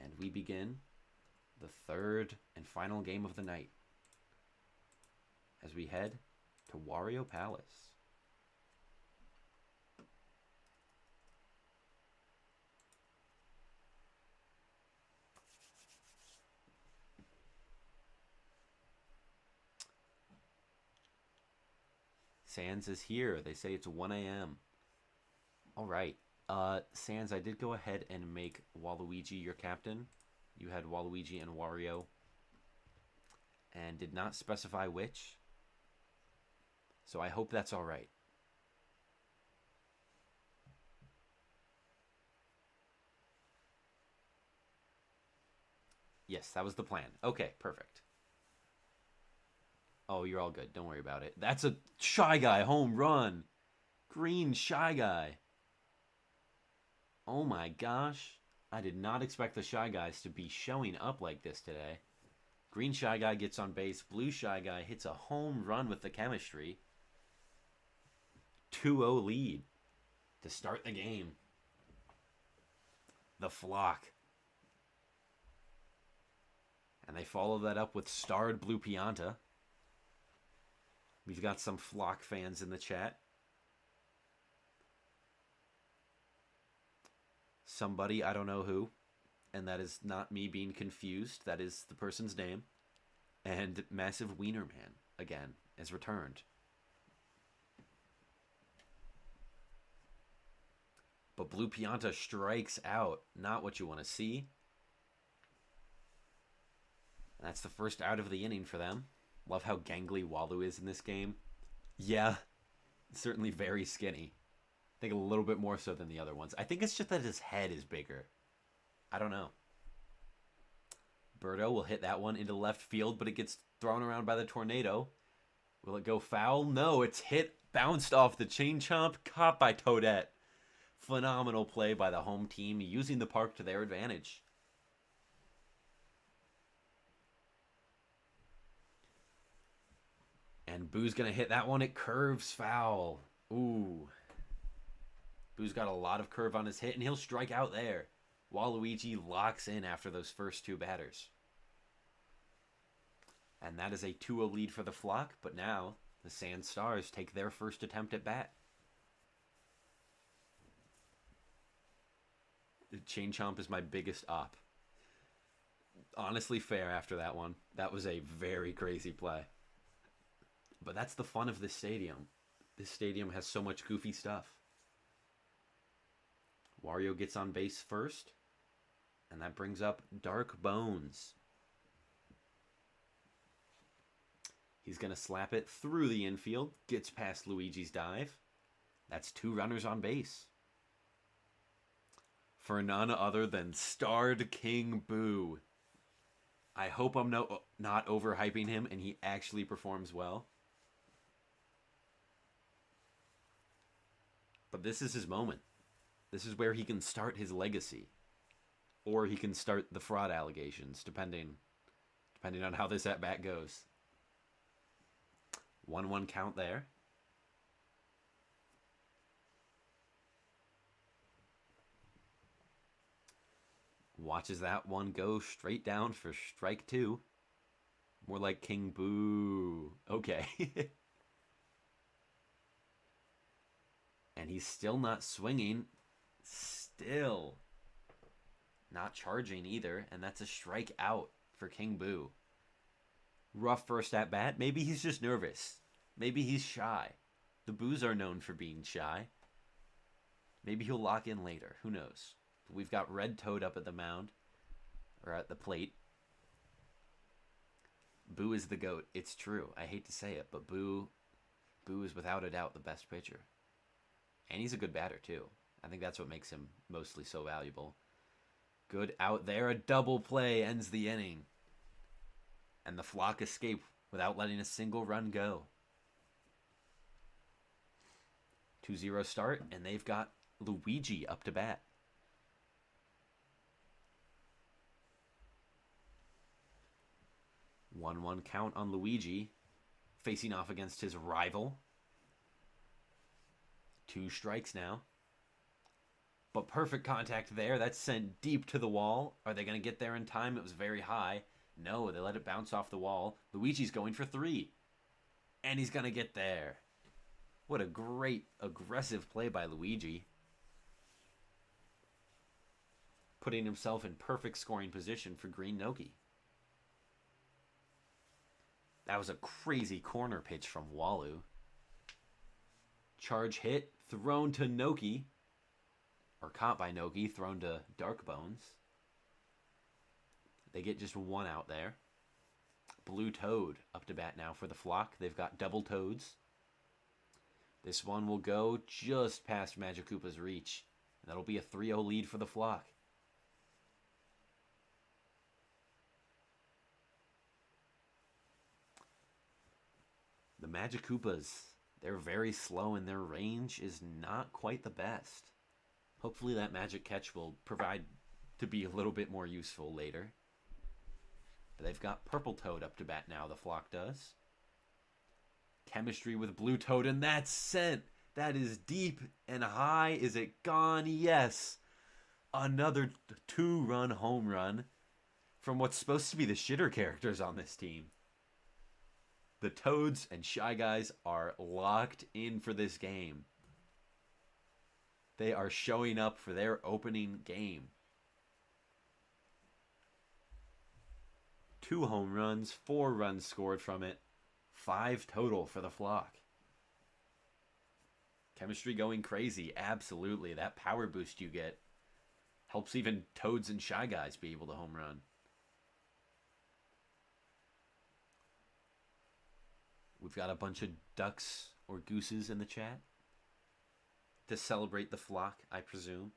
And we begin the third and final game of the night as we head to Wario Palace. Sans is here. They say it's 1 a.m. All right. Sans, I did go ahead and make Waluigi your captain. You had Waluigi and Wario. And did not specify which. So I hope that's all right. Yes, that was the plan. Okay, perfect. Oh, you're all good. Don't worry about it. That's a Shy Guy home run. Green Shy Guy. Oh my gosh. I did not expect the Shy Guys to be showing up like this today. Green Shy Guy gets on base. Blue Shy Guy hits a home run with the chemistry. 2-0 lead to start the game. The Flock. And they follow that up with starred Blue Pianta. We've got some Flock fans in the chat. Somebody, I don't know who. And that is not me being confused. That is the person's name. And Massive Wiener Man, again, is returned. But Blue Pianta strikes out. Not what you want to see. That's the first out of the inning for them. Love how gangly Walu is in this game. Yeah, certainly very skinny. I think a little bit more so than the other ones. I think it's just that his head is bigger. I don't know. Birdo will hit that one into left field, but it gets thrown around by the tornado. Will it go foul? No, it's hit, bounced off the chain chomp, caught by Toadette. Phenomenal play by the home team, using the park to their advantage. And Boo's going to hit that one. It curves foul. Ooh. Boo's got a lot of curve on his hit, and he'll strike out there. Waluigi locks in after those first two batters. And that is a 2-0 lead for the Flock, but now the Sand Stars take their first attempt at bat. The Chain Chomp is my biggest op. Honestly fair after that one. That was a very crazy play. But that's the fun of this stadium. This stadium has so much goofy stuff. Wario gets on base first. And that brings up Dark Bones. He's going to slap it through the infield. Gets past Luigi's dive. That's 2 runners on base. For none other than starred King Boo. I hope I'm not overhyping him and he actually performs well. But this is his moment. This is where he can start his legacy. Or he can start the fraud allegations, depending on how this at-bat goes. 1-1 count there. Watches that one go straight down for strike 2. More like King Boo. Okay. And he's still not swinging. Still not charging either. And that's a strike out for King Boo. Rough first at bat. Maybe he's just nervous. Maybe he's shy. The Boos are known for being shy. Maybe he'll lock in later. Who knows? We've got Red Toad up at the mound. Or at the plate. Boo is the GOAT. It's true. I hate to say it, but Boo is without a doubt the best pitcher. And he's a good batter, too. I think that's what makes him mostly so valuable. Good out there. A double play ends the inning. And the Flock escape without letting a single run go. 2-0 start, and they've got Luigi up to bat. One count on Luigi, facing off against his rival. 2 strikes now. But perfect contact there. That's sent deep to the wall. Are they going to get there in time? It was very high. No, they let it bounce off the wall. Luigi's going for 3. And he's going to get there. What a great aggressive play by Luigi. Putting himself in perfect scoring position for Green Noki. That was a crazy corner pitch from Walu. Charge hit, thrown to Noki. Or caught by Noki, thrown to Dark Bones. They get just 1 out there. Blue Toad up to bat now for the Flock. They've got double Toads. This one will go just past Magikoopa's reach. That'll be a 3-0 lead for the Flock. The Magikoopas, they're very slow and their range is not quite the best. Hopefully that magic catch will provide to be a little bit more useful later. But they've got Purple Toad up to bat now, the Flock does. Chemistry with Blue Toad, and that's sent. That is deep and high. Is it gone? Yes. Another 2-run home run from what's supposed to be the shitter characters on this team. The Toads and Shy Guys are locked in for this game. They are showing up for their opening game. 2 home runs, 4 runs scored from it, 5 total for the Flock. Chemistry going crazy, absolutely. That power boost you get helps even Toads and Shy Guys be able to home run. We've got a bunch of ducks or gooses in the chat to celebrate the Flock, I presume.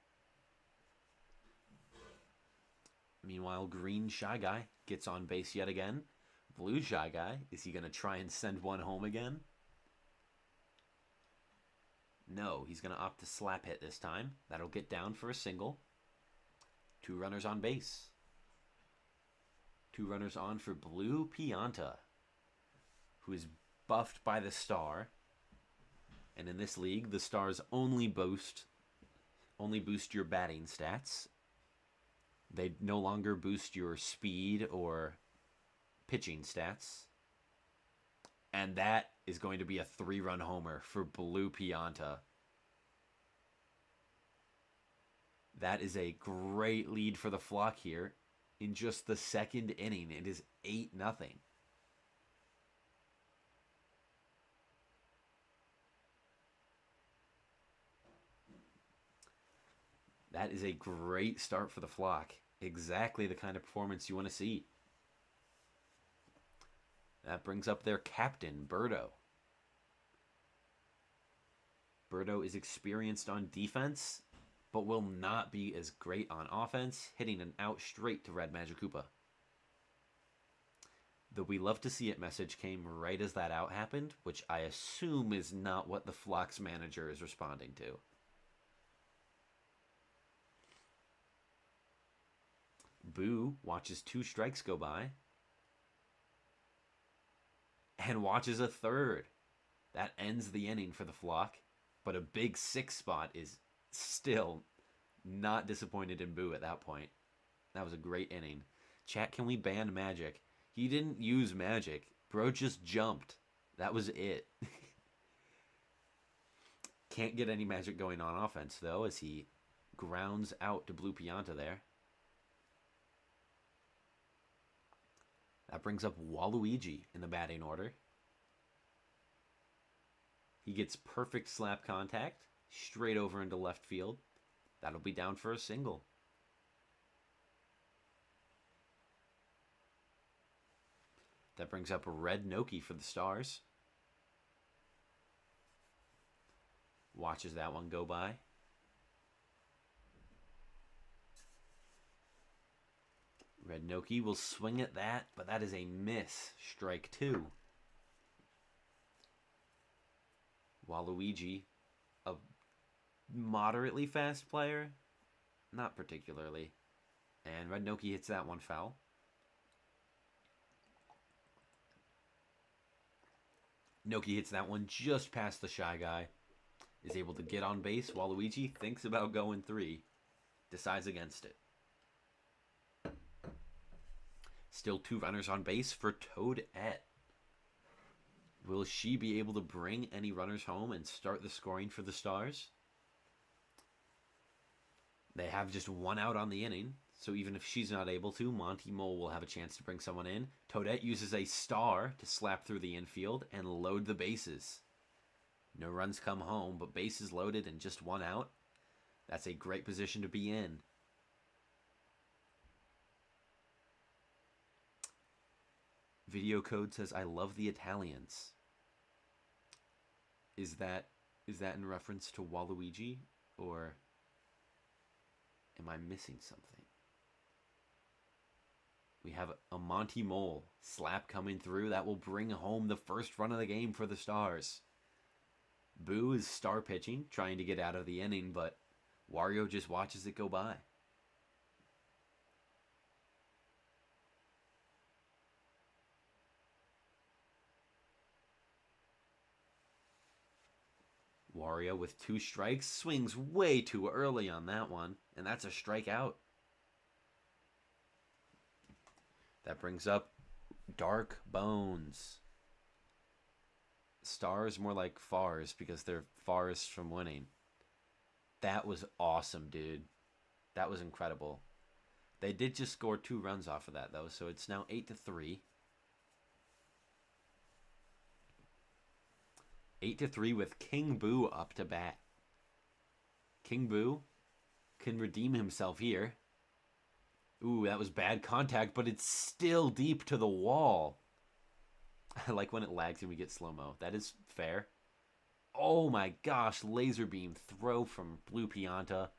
Meanwhile, Green Shy Guy gets on base yet again. Blue Shy Guy, is he going to try and send one home again? No, he's going to opt to slap hit this time. That'll get down for a single. 2 runners on base. 2 runners on for Blue Pianta, who is buffed by the star. And in this league, the stars only boost your batting stats. They no longer boost your speed or pitching stats. And that is going to be a 3-run homer for Blue Pianta. That is a great lead for the Flock here. In just the 2nd inning, it is 8-0. That is a great start for the Flock. Exactly the kind of performance you want to see. That brings up their captain, Birdo. Birdo is experienced on defense, but will not be as great on offense, hitting an out straight to Red Magikoopa. The "we love to see it" message came right as that out happened, which I assume is not what the Flock's manager is responding to. Boo watches 2 strikes go by and watches a 3rd. That ends the inning for the Flock, but a big 6 spot is still not disappointed in Boo at that point. That was a great inning. Chat, can we ban Magic? He didn't use Magic. Bro just jumped. That was it. Can't get any Magic going on offense, though, as he grounds out to Blue Pianta there. That brings up Waluigi in the batting order. He gets perfect slap contact, straight over into left field. That'll be down for a single. That brings up Red Noki for the Stars. Watches that one go by. Red Noki will swing at that, but that is a miss. Strike 2. Waluigi, a moderately fast player, not particularly. And Red Noki hits that one foul. Noki hits that one just past the Shy Guy. is able to get on base. Waluigi thinks about going 3. Decides against it. Still 2 runners on base for Toadette. Will she be able to bring any runners home and start the scoring for the Stars? They have just 1 out on the inning, so even if she's not able to, Monty Mole will have a chance to bring someone in. Toadette uses a star to slap through the infield and load the bases. No runs come home, but bases loaded and just 1 out. That's a great position to be in. Video code says, I love the Italians. Is that in reference to Waluigi, or am I missing something? We have a Monty Mole slap coming through. That will bring home the first run of the game for the Stars. Boo is star pitching, trying to get out of the inning, but Wario just watches it go by. Wario with 2 strikes, swings way too early on that one, and that's a strikeout. That brings up Dark Bones. Stars more like fars because they're farthest from winning. That was awesome, dude. That was incredible. They did just score 2 runs off of that, though, so it's now 8-3. 8-3 with King Boo up to bat. King Boo can redeem himself here. Ooh, that was bad contact, but it's still deep to the wall. I like when it lags and we get slow-mo. That is fair. Oh my gosh, laser beam throw from Blue Pianta.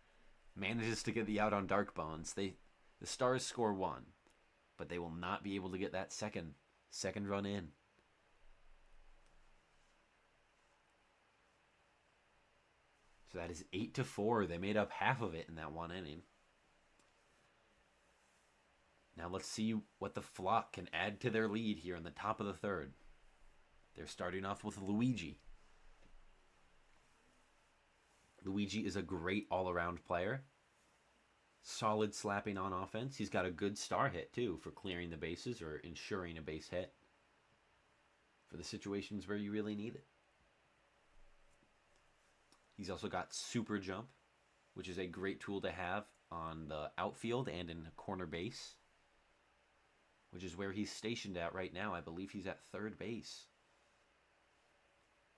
Manages to get the out on Dark Bones. The Stars score 1, but they will not be able to get that second run in. So that is 8-4. They made up half of it in that 1 inning. Now let's see what the Flock can add to their lead here in the top of the 3rd. They're starting off with Luigi. Luigi is a great all-around player. Solid slapping on offense. He's got a good star hit, too, for clearing the bases or ensuring a base hit for the situations where you really need it. He's also got Super Jump, which is a great tool to have on the outfield and in corner base, which is where he's stationed at right now. I believe he's at 3rd base.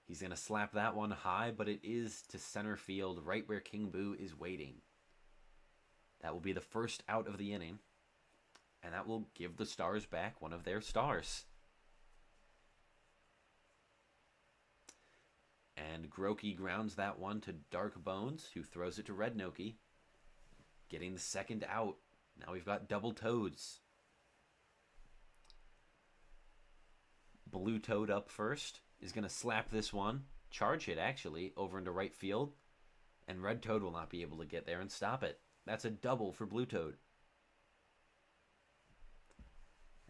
He's going to slap that one high, but it is to center field, right where King Boo is waiting. That will be the first out of the inning, and that will give the Stars back one of their stars. And Groki grounds that one to Dark Bones, who throws it to Red Noki, getting the second out. Now we've got double Toads. Blue Toad up first is going to slap this one, charge hit actually, over into right field, and Red Toad will not be able to get there and stop it. That's a double for Blue Toad.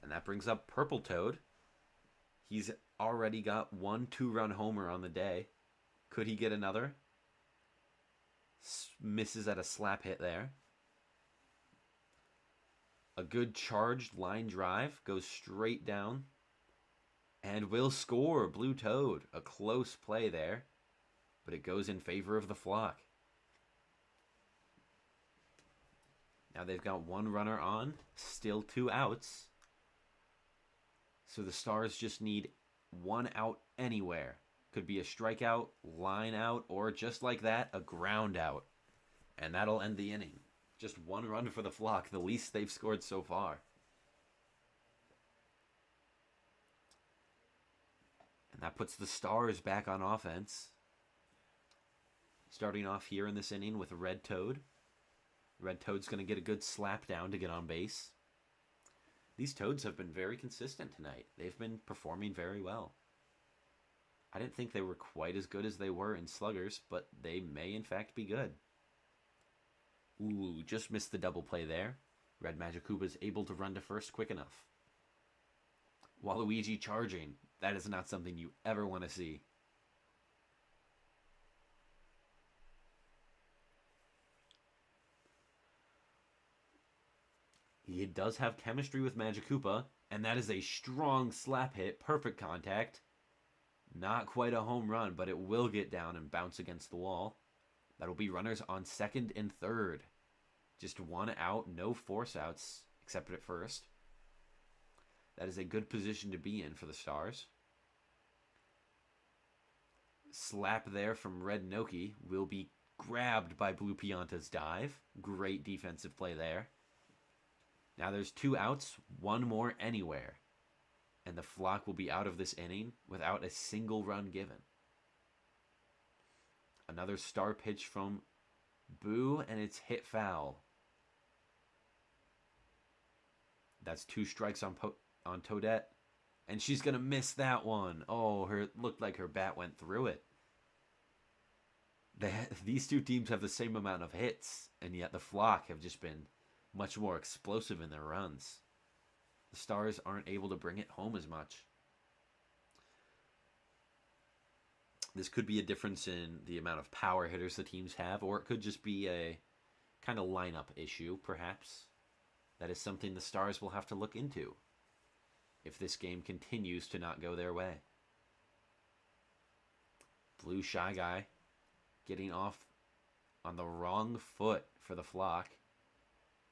And that brings up Purple Toad. He's already got 1 2-run homer on the day. Could he get another? Misses at a slap hit there. A good charged line drive goes straight down and will score. Blue Toad. A close play there, but it goes in favor of the Flock. Now they've got 1 runner on, still 2 outs. So the Stars just need 1 out anywhere. Could be a strikeout, line out, or just like that, a ground out. And that'll end the inning. Just 1 run for the Flock, the least they've scored so far. And that puts the Stars back on offense. Starting off here in this inning with Red Toad. Red Toad's going to get a good slap down to get on base. These Toads have been very consistent tonight. They've been performing very well. I didn't think they were quite as good as they were in Sluggers, but they may in fact be good. Ooh, just missed the double play there. Red Magikuba's able to run to first quick enough. Waluigi charging. That is not something you ever want to see. He does have chemistry with Magikoopa, and that is a strong slap hit, perfect contact. Not quite a home run, but it will get down and bounce against the wall. That'll be runners on second and third. Just one out, no force outs, except at first. That is a good position to be in for the Stars. Slap there from Red Noki will be grabbed by Blue Pianta's dive. Great defensive play there. Now there's 2 outs, 1 more anywhere. And the Flock will be out of this inning without a single run given. Another star pitch from Boo, and it's hit foul. That's 2 strikes on Toadette. And she's going to miss that one. Oh, it looked like her bat went through it. These 2 teams have the same amount of hits, and yet the Flock have just been much more explosive in their runs. The Stars aren't able to bring it home as much. This could be a difference in the amount of power hitters the teams have, or it could just be a kind of lineup issue, perhaps. That is something the Stars will have to look into if this game continues to not go their way. Blue Shy Guy getting off on the wrong foot for the Flock.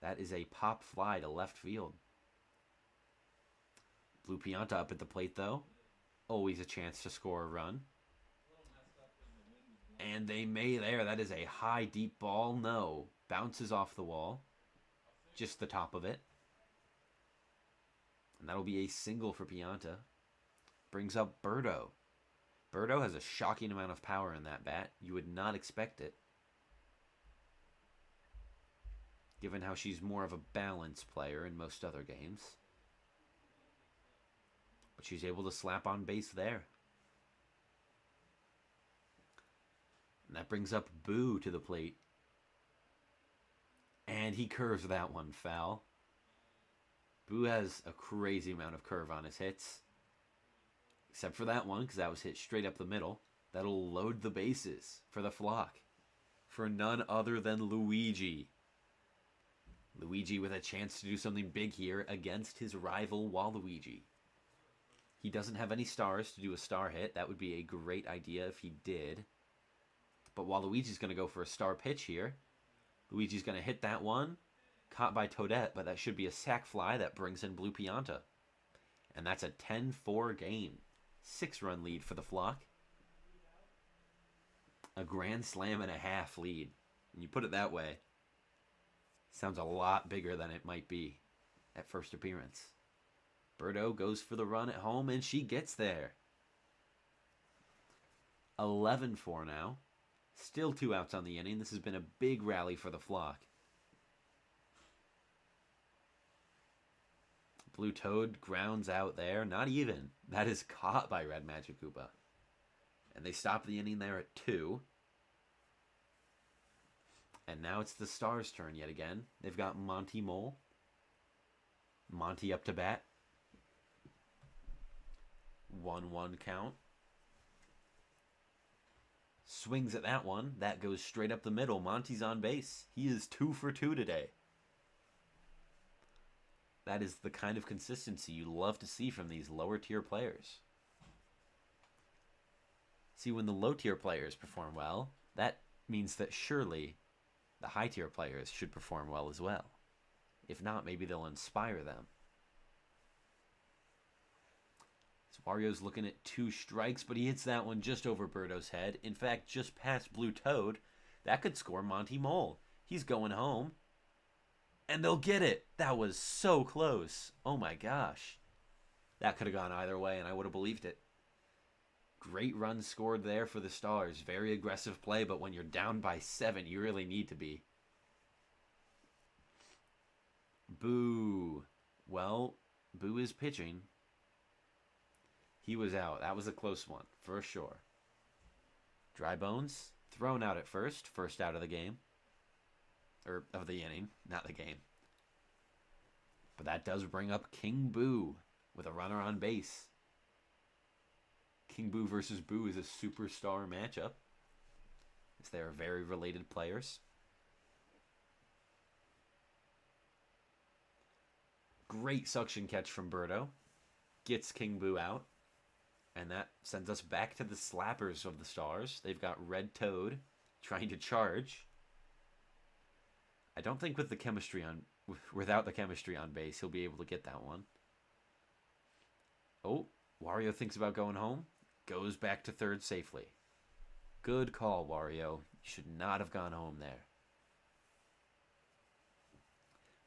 That is a pop fly to left field. Blue Pianta up at the plate, though. Always a chance to score a run. And they may there. That is a high, deep ball. No. Bounces off the wall. Just the top of it. And that'll be a single for Pianta. Brings up Birdo. Birdo has a shocking amount of power in that bat. You would not expect it, given how she's more of a balance player in most other games. But she's able to slap on base there. And that brings up Boo to the plate. And he curves that one foul. Boo has a crazy amount of curve on his hits. Except for that one, because that was hit straight up the middle. That'll load the bases for the Flock. For none other than Luigi. Luigi with a chance to do something big here against his rival Waluigi. He doesn't have any stars to do a star hit. That would be a great idea if he did. But Waluigi's going to go for a star pitch here. Luigi's going to hit that one. Caught by Toadette, but that should be a sac fly that brings in Blue Pianta. And that's a 10-4 game. 6-run lead for the Flock. A grand slam and a half lead. When you put it that way, sounds a lot bigger than it might be at first appearance. Birdo goes for the run at home, and she gets there. 11-4 now. Still 2 outs on the inning. This has been a big rally for the Flock. Blue Toad grounds out there. Not even. That is caught by Red Magikoopa. And they stop the inning there at 2. And now it's the Stars' turn yet again. They've got Monty Mole. Monty up to bat. 1-1 count. Swings at that one. That goes straight up the middle. Monty's on base. He is 2 for 2 today. That is the kind of consistency you love to see from these lower tier players. See, when the low tier players perform well, that means that surely the high tier players should perform well as well. If not, maybe they'll inspire them. So Wario's looking at 2 strikes, but he hits that one just over Birdo's head. In fact, just past Blue Toad. That could score Monty Mole. He's going home. And they'll get it. That was so close. Oh my gosh. That could have gone either way, and I would have believed it. Great run scored there for the Stars. Very aggressive play, but when you're down by 7, you really need to be. Boo. Well, Boo is pitching. He was out. That was a close one, for sure. Dry Bones, thrown out at first. First out of the game. Or of the inning, not the game. But that does bring up King Boo with a runner on base. King Boo versus Boo is a superstar matchup, as they are very related players. Great suction catch from Birdo. Gets King Boo out. And that sends us back to the slappers of the Stars. They've got Red Toad trying to charge. I don't think with the chemistry on, without the chemistry on base, he'll be able to get that one. Oh, Wario thinks about going home. Goes back to third safely. Good call, Wario. You should not have gone home there.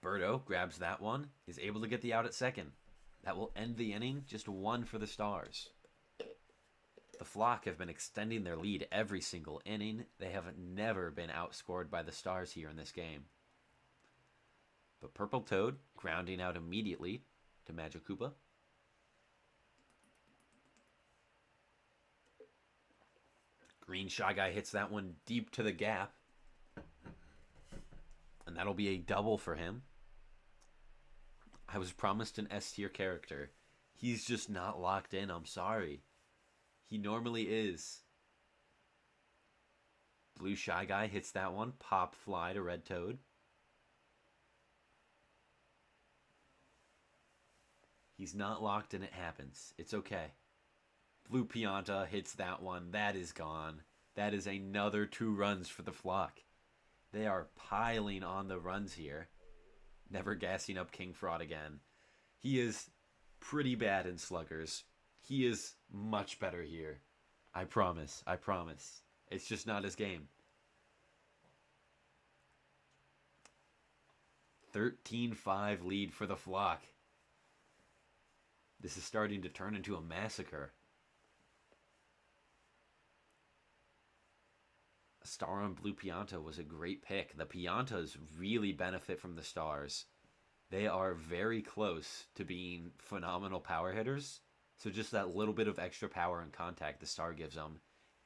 Birdo grabs that one. Is able to get the out at second. That will end the inning. Just one for the Stars. The Flock have been extending their lead every single inning. They have never been outscored by the Stars here in this game. But Purple Toad grounding out immediately to Magic Koopa. Green Shy Guy hits that one deep to the gap. And that'll be a double for him. I was promised an S tier character. He's just not locked in, I'm sorry. He normally is. Blue Shy Guy hits that one. Pop fly to Red Toad. He's not locked in, it happens. It's okay. Blue Pianta hits that one. That is gone. That is another 2 runs for the Flock. They are piling on the runs here. Never gassing up King Fraud again. He is pretty bad in sluggers. He is much better here. I promise. I promise. It's just not his game. 13-5 lead for the Flock. This is starting to turn into a massacre. Star on Blue Pianta was a great pick. The Piantas really benefit from the Stars. They are very close to being phenomenal power hitters. So just that little bit of extra power and contact the Star gives them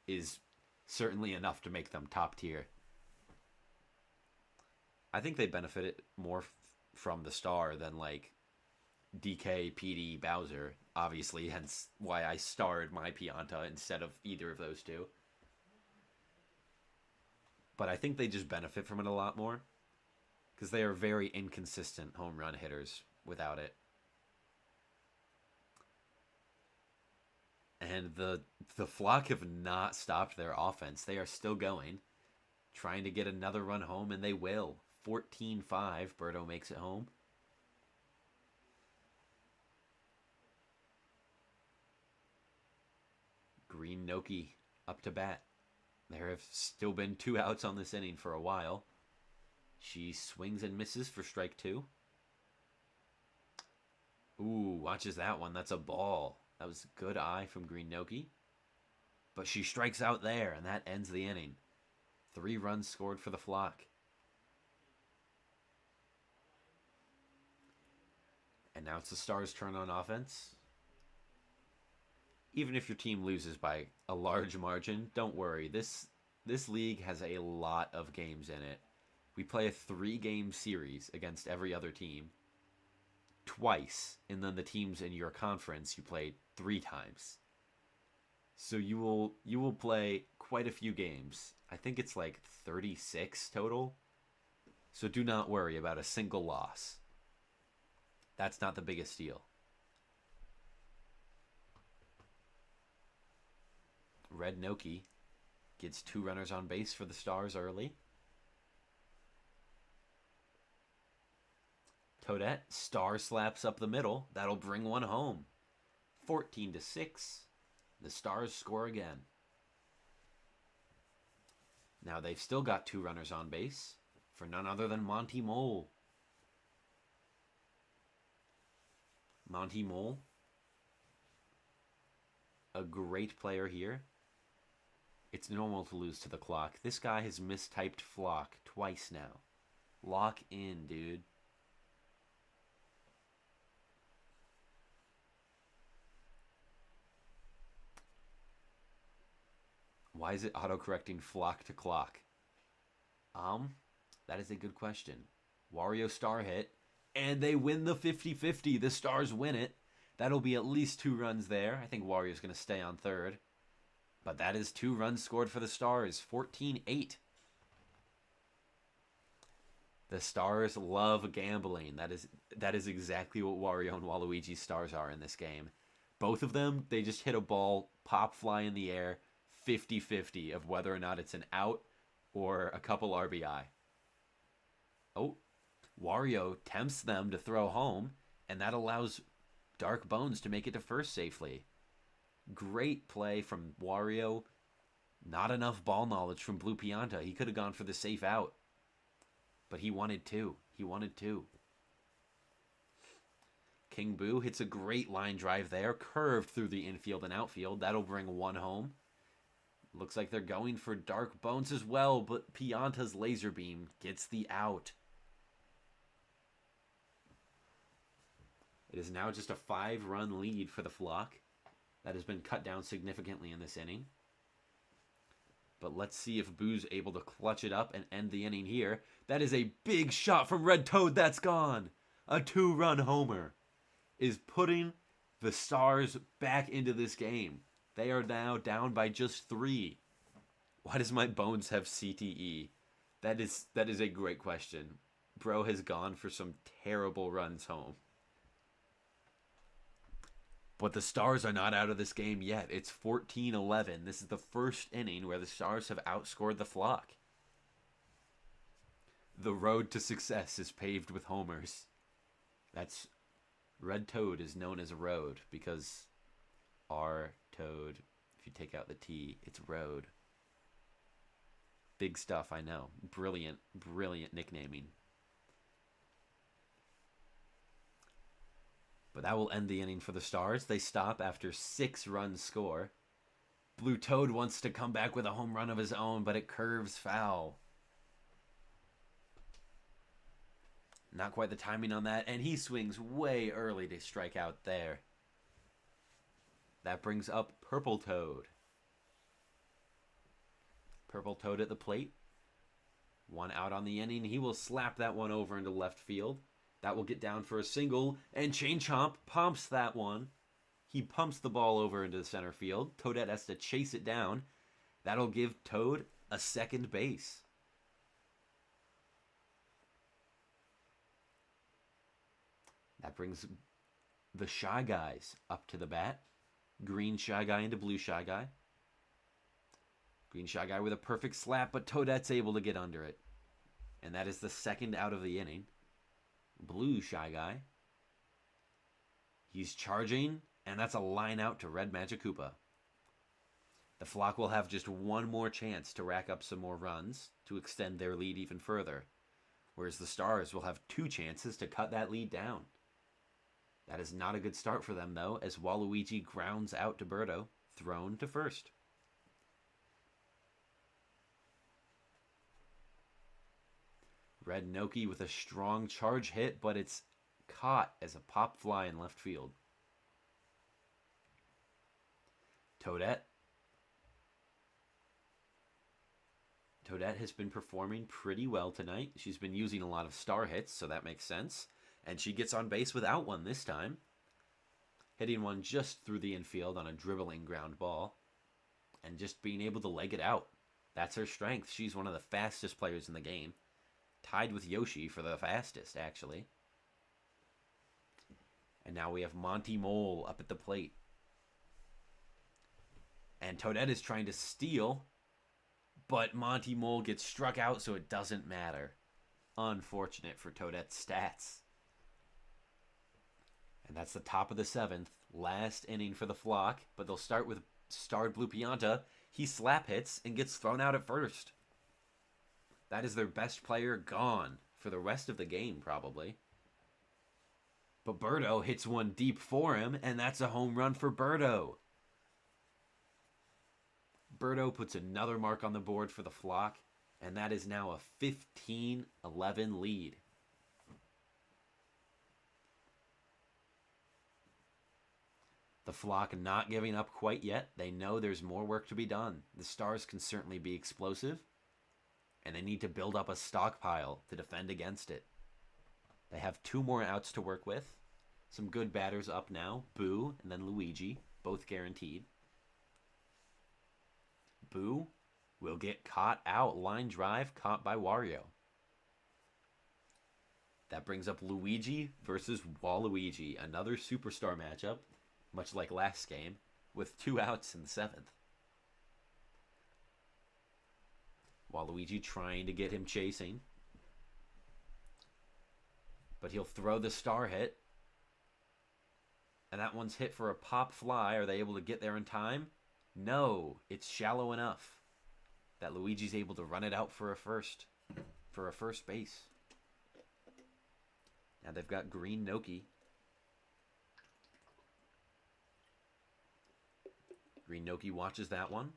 is certainly enough to make them top tier. I think they benefited more from the Star than like DK, PD, Bowser. Obviously, hence why I starred my Pianta instead of either of those two. But I think they just benefit from it a lot more. Because they are very inconsistent home run hitters without it. And the Flock have not stopped their offense. They are still going. Trying to get another run home, and they will. 14-5, Birdo makes it home. Green Noki up to bat. There have still been 2 outs on this inning for a while. She swings and misses for strike 2. Ooh, watches that one. That's a ball. That was a good eye from Green Noki. But she strikes out there, and that ends the inning. 3 runs scored for the Flock. And now it's the Stars' turn on offense. Even if your team loses by a large margin, don't worry. This league has a lot of games in it. We play a 3-game series against every other team. Twice. And then the teams in your conference you played 3 times. So you will play quite a few games. I think it's like 36 total. So do not worry about a single loss. That's not the biggest deal. Red Noki gets 2 runners on base for the Stars early. Toadette Star slaps up the middle. That'll bring one home. 14-6. The Stars score again. Now they've still got 2 runners on base for none other than Monty Mole. Monty Mole, a great player here. It's normal to lose to the clock. This guy has mistyped Flock twice now. Lock in, dude. Why is it autocorrecting Flock to clock? That is a good question. Wario Star hit, and they win the 50-50. The Stars win it. That'll be at least 2 runs there. I think Wario's going to stay on third. But that is 2 runs scored for the Stars. 14-8. The Stars love gambling. That is exactly what Wario and Waluigi's stars are in this game. Both of them, they just hit a ball, pop fly in the air, 50-50 of whether or not it's an out or a couple RBI. Oh, Wario tempts them to throw home, and that allows Dark Bones to make it to first safely. Great play from Wario. Not enough ball knowledge from Blue Pianta. He could have gone for the safe out. But he wanted to. He wanted to. King Boo hits a great line drive there. Curved through the infield and outfield. That'll bring one home. Looks like they're going for Dark Bones as well, but Pianta's laser beam gets the out. It is now just a 5-run lead for the Flock. That has been cut down significantly in this inning. But let's see if Boo's able to clutch it up and end the inning here. That is a big shot from Red Toad. That's gone. A 2-run homer is putting the Stars back into this game. They are now down by just 3. Why does my Bones have CTE? That is a great question. Bro has gone for some terrible runs home. But the Stars are not out of this game yet. It's 14-11. This is the first inning where the Stars have outscored the Flock. The road to success is paved with homers. That's Red Toad is known as a road because R Toad, if you take out the T, it's road. Big stuff, I know. Brilliant, brilliant nicknaming. But that will end the inning for the Stars. They stop after 6 runs score. Blue Toad wants to come back with a home run of his own, but it curves foul. Not quite the timing on that, and he swings way early to strike out there. That brings up Purple Toad. Purple Toad at the plate. 1 out on the inning. He will slap that one over into left field. That will get down for a single, and Chain Chomp pumps that one. He pumps the ball over into the center field. Toadette has to chase it down. That'll give Toad a second base. That brings the Shy Guys up to the bat. Green Shy Guy into Blue Shy Guy. Green Shy Guy with a perfect slap, but Toadette's able to get under it. And that is the second out of the inning. Blue Shy Guy. He's charging, and that's a line out to Red Magic Koopa. The Flock will have just one more chance to rack up some more runs to extend their lead even further, whereas the Stars will have 2 chances to cut that lead down. That is not a good start for them, though, as Waluigi grounds out to Birdo, thrown to first. Red Noki with a strong charge hit, but it's caught as a pop fly in left field. Toadette. Toadette has been performing pretty well tonight. She's been using a lot of star hits, so that makes sense. And she gets on base without one this time. Hitting one just through the infield on a dribbling ground ball. And just being able to leg it out. That's her strength. She's one of the fastest players in the game. Tied with Yoshi for the fastest, actually. And now we have Monty Mole up at the plate. And Toadette is trying to steal, but Monty Mole gets struck out, so it doesn't matter. Unfortunate for Toadette's stats. And that's the top of the 7th. Last inning for the Flock, but they'll start with starred Blue Pianta. He slap hits and gets thrown out at first. That is their best player gone for the rest of the game, probably. But Birdo hits one deep for him, and that's a home run for Birdo. Birdo puts another mark on the board for the Flock, and that is now a 15-11 lead. The Flock not giving up quite yet. They know there's more work to be done. The Stars can certainly be explosive, and they need to build up a stockpile to defend against it. They have 2 more outs to work with. Some good batters up now. Boo and then Luigi, both guaranteed. Boo will get caught out. Line drive caught by Wario. That brings up Luigi versus Waluigi, another superstar matchup, much like last game, with 2 outs in the 7th. Waluigi trying to get him chasing. But he'll throw the star hit. And that one's hit for a pop fly. Are they able to get there in time? No, it's shallow enough that Luigi's able to run it out for a first base. Now they've got green Noki. Green Noki watches that one.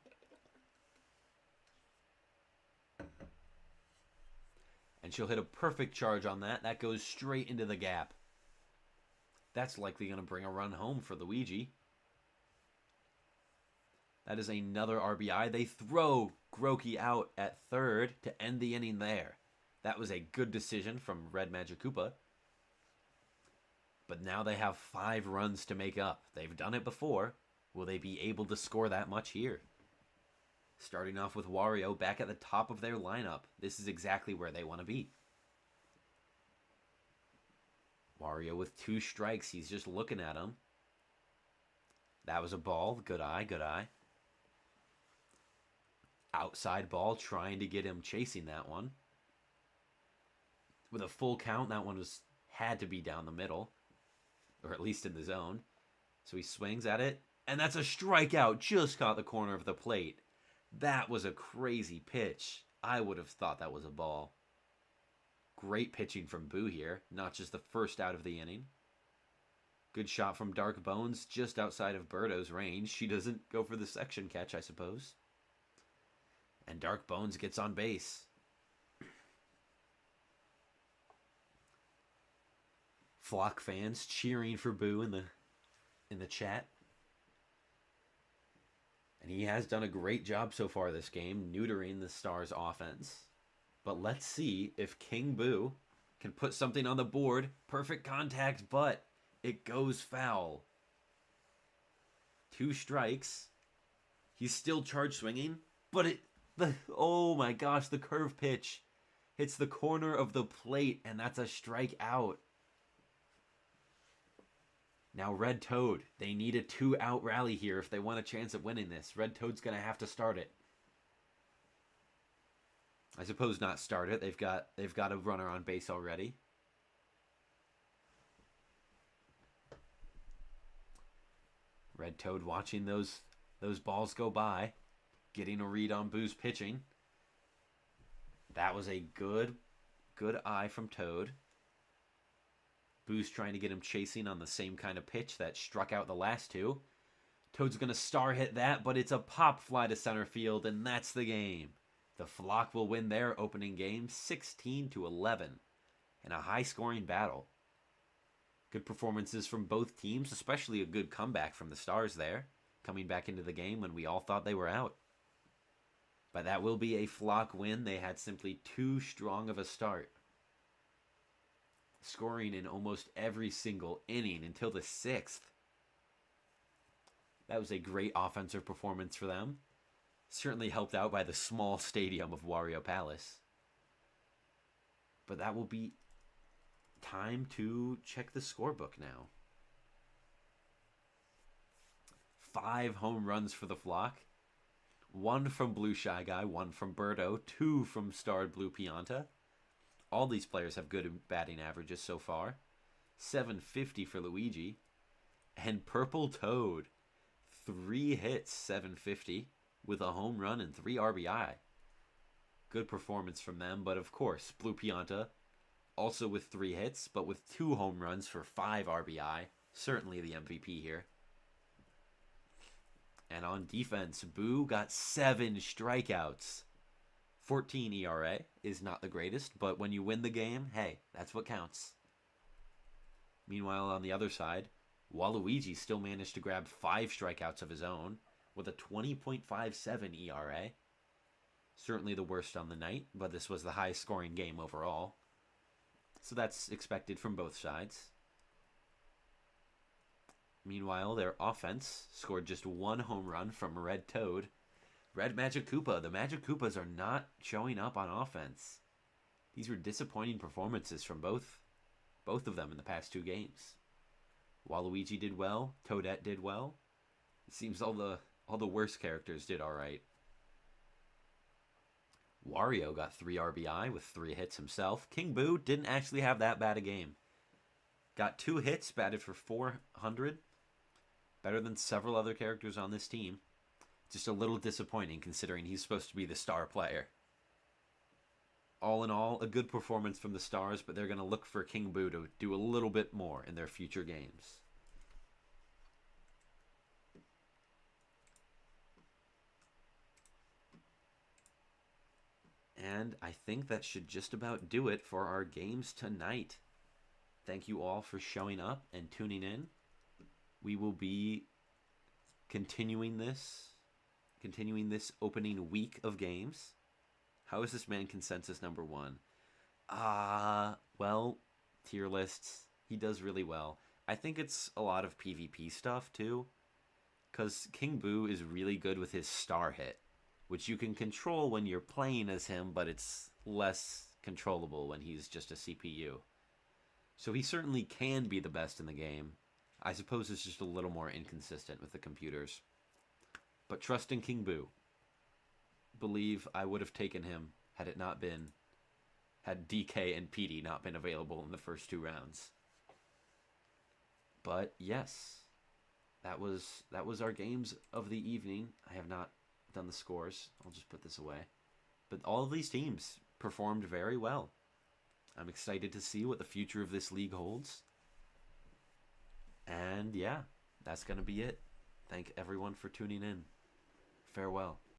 And she'll hit a perfect charge on that. That goes straight into the gap. That's likely going to bring a run home for Luigi. That is another RBI. They throw Groki out at third to end the inning there. That was a good decision from Red Magic Koopa. But now they have 5 runs to make up. They've done it before. Will they be able to score that much here? Starting off with Wario back at the top of their lineup. This is exactly where they want to be. Wario with 2 strikes. He's just looking at him. That was a ball. Good eye, good eye. Outside ball, trying to get him chasing that one. With a full count, that one had to be down the middle. Or at least in the zone. So he swings at it. And that's a strikeout. Just caught the corner of the plate. That was a crazy pitch. I would have thought that was a ball. Great pitching from Boo here. Not just the first out of the inning. Good shot from Dark Bones just outside of Birdo's range. She doesn't go for the section catch, I suppose. And Dark Bones gets on base. Flock fans cheering for Boo in the chat. And he has done a great job so far this game, neutering the Stars' offense. But let's see if King Boo can put something on the board. Perfect contact, but it goes foul. 2 strikes. He's still charge swinging, but oh my gosh, the curve pitch hits the corner of the plate, and that's a strikeout. Now Red Toad, they need a 2-out rally here if they want a chance at winning this. Red Toad's going to have to start it. I suppose not start it. They've got a runner on base already. Red Toad watching those balls go by, getting a read on Boo's pitching. That was a good eye from Toad. Boo's trying to get him chasing on the same kind of pitch that struck out the last 2. Toad's going to star hit that, but it's a pop fly to center field, and that's the game. The Flock will win their opening game 16-11 in a high-scoring battle. Good performances from both teams, especially a good comeback from the Stars there, coming back into the game when we all thought they were out. But that will be a Flock win. They had simply too strong of a start, scoring in almost every single inning until the 6th. That was a great offensive performance for them. Certainly helped out by the small stadium of Wario Palace. But that will be time to check the scorebook now. 5 home runs for the Flock. 1 from Blue Shy Guy, 1 from Birdo, 2 from Starred Blue Pianta. All these players have good batting averages so far. 750 for Luigi. And Purple Toad, 3 hits, 750, with a home run and 3 RBI. Good performance from them, but of course, Blue Pianta, also with 3 hits, but with 2 home runs for 5 RBI. Certainly the MVP here. And on defense, Boo got 7 strikeouts. 14 ERA is not the greatest, but when you win the game, hey, that's what counts. Meanwhile, on the other side, Waluigi still managed to grab 5 strikeouts of his own with a 20.57 ERA. Certainly the worst on the night, but this was the highest scoring game overall. So that's expected from both sides. Meanwhile, their offense scored just 1 home run from Red Toad. Red Magic Koopa. The Magic Koopas are not showing up on offense. These were disappointing performances from both Both of them in the past 2 games. Waluigi did well. Toadette did well. It seems all the worst characters did all right. Wario got 3 RBI with 3 hits himself. King Boo didn't actually have that bad a game. Got 2 hits, batted for 400. Better than several other characters on this team. Just a little disappointing considering he's supposed to be the star player. All in all, a good performance from the Stars, but they're going to look for King Boo to do a little bit more in their future games. And I think that should just about do it for our games tonight. Thank you all for showing up and tuning in. We will be continuing this opening week of games. How is this man consensus number 1? Well, tier lists. He does really well. I think it's a lot of PvP stuff too, because King Boo is really good with his star hit, which you can control when you're playing as him, but it's less controllable when he's just a CPU. So he certainly can be the best in the game. I suppose it's just a little more inconsistent with the computers. But trust in King Boo. Believe I would have taken him had DK and PD not been available in the first 2 rounds. But yes, that was our games of the evening. I have not done the scores. I'll just put this away. But all of these teams performed very well. I'm excited to see what the future of this league holds. And yeah, that's going to be it. Thank everyone for tuning in. Farewell.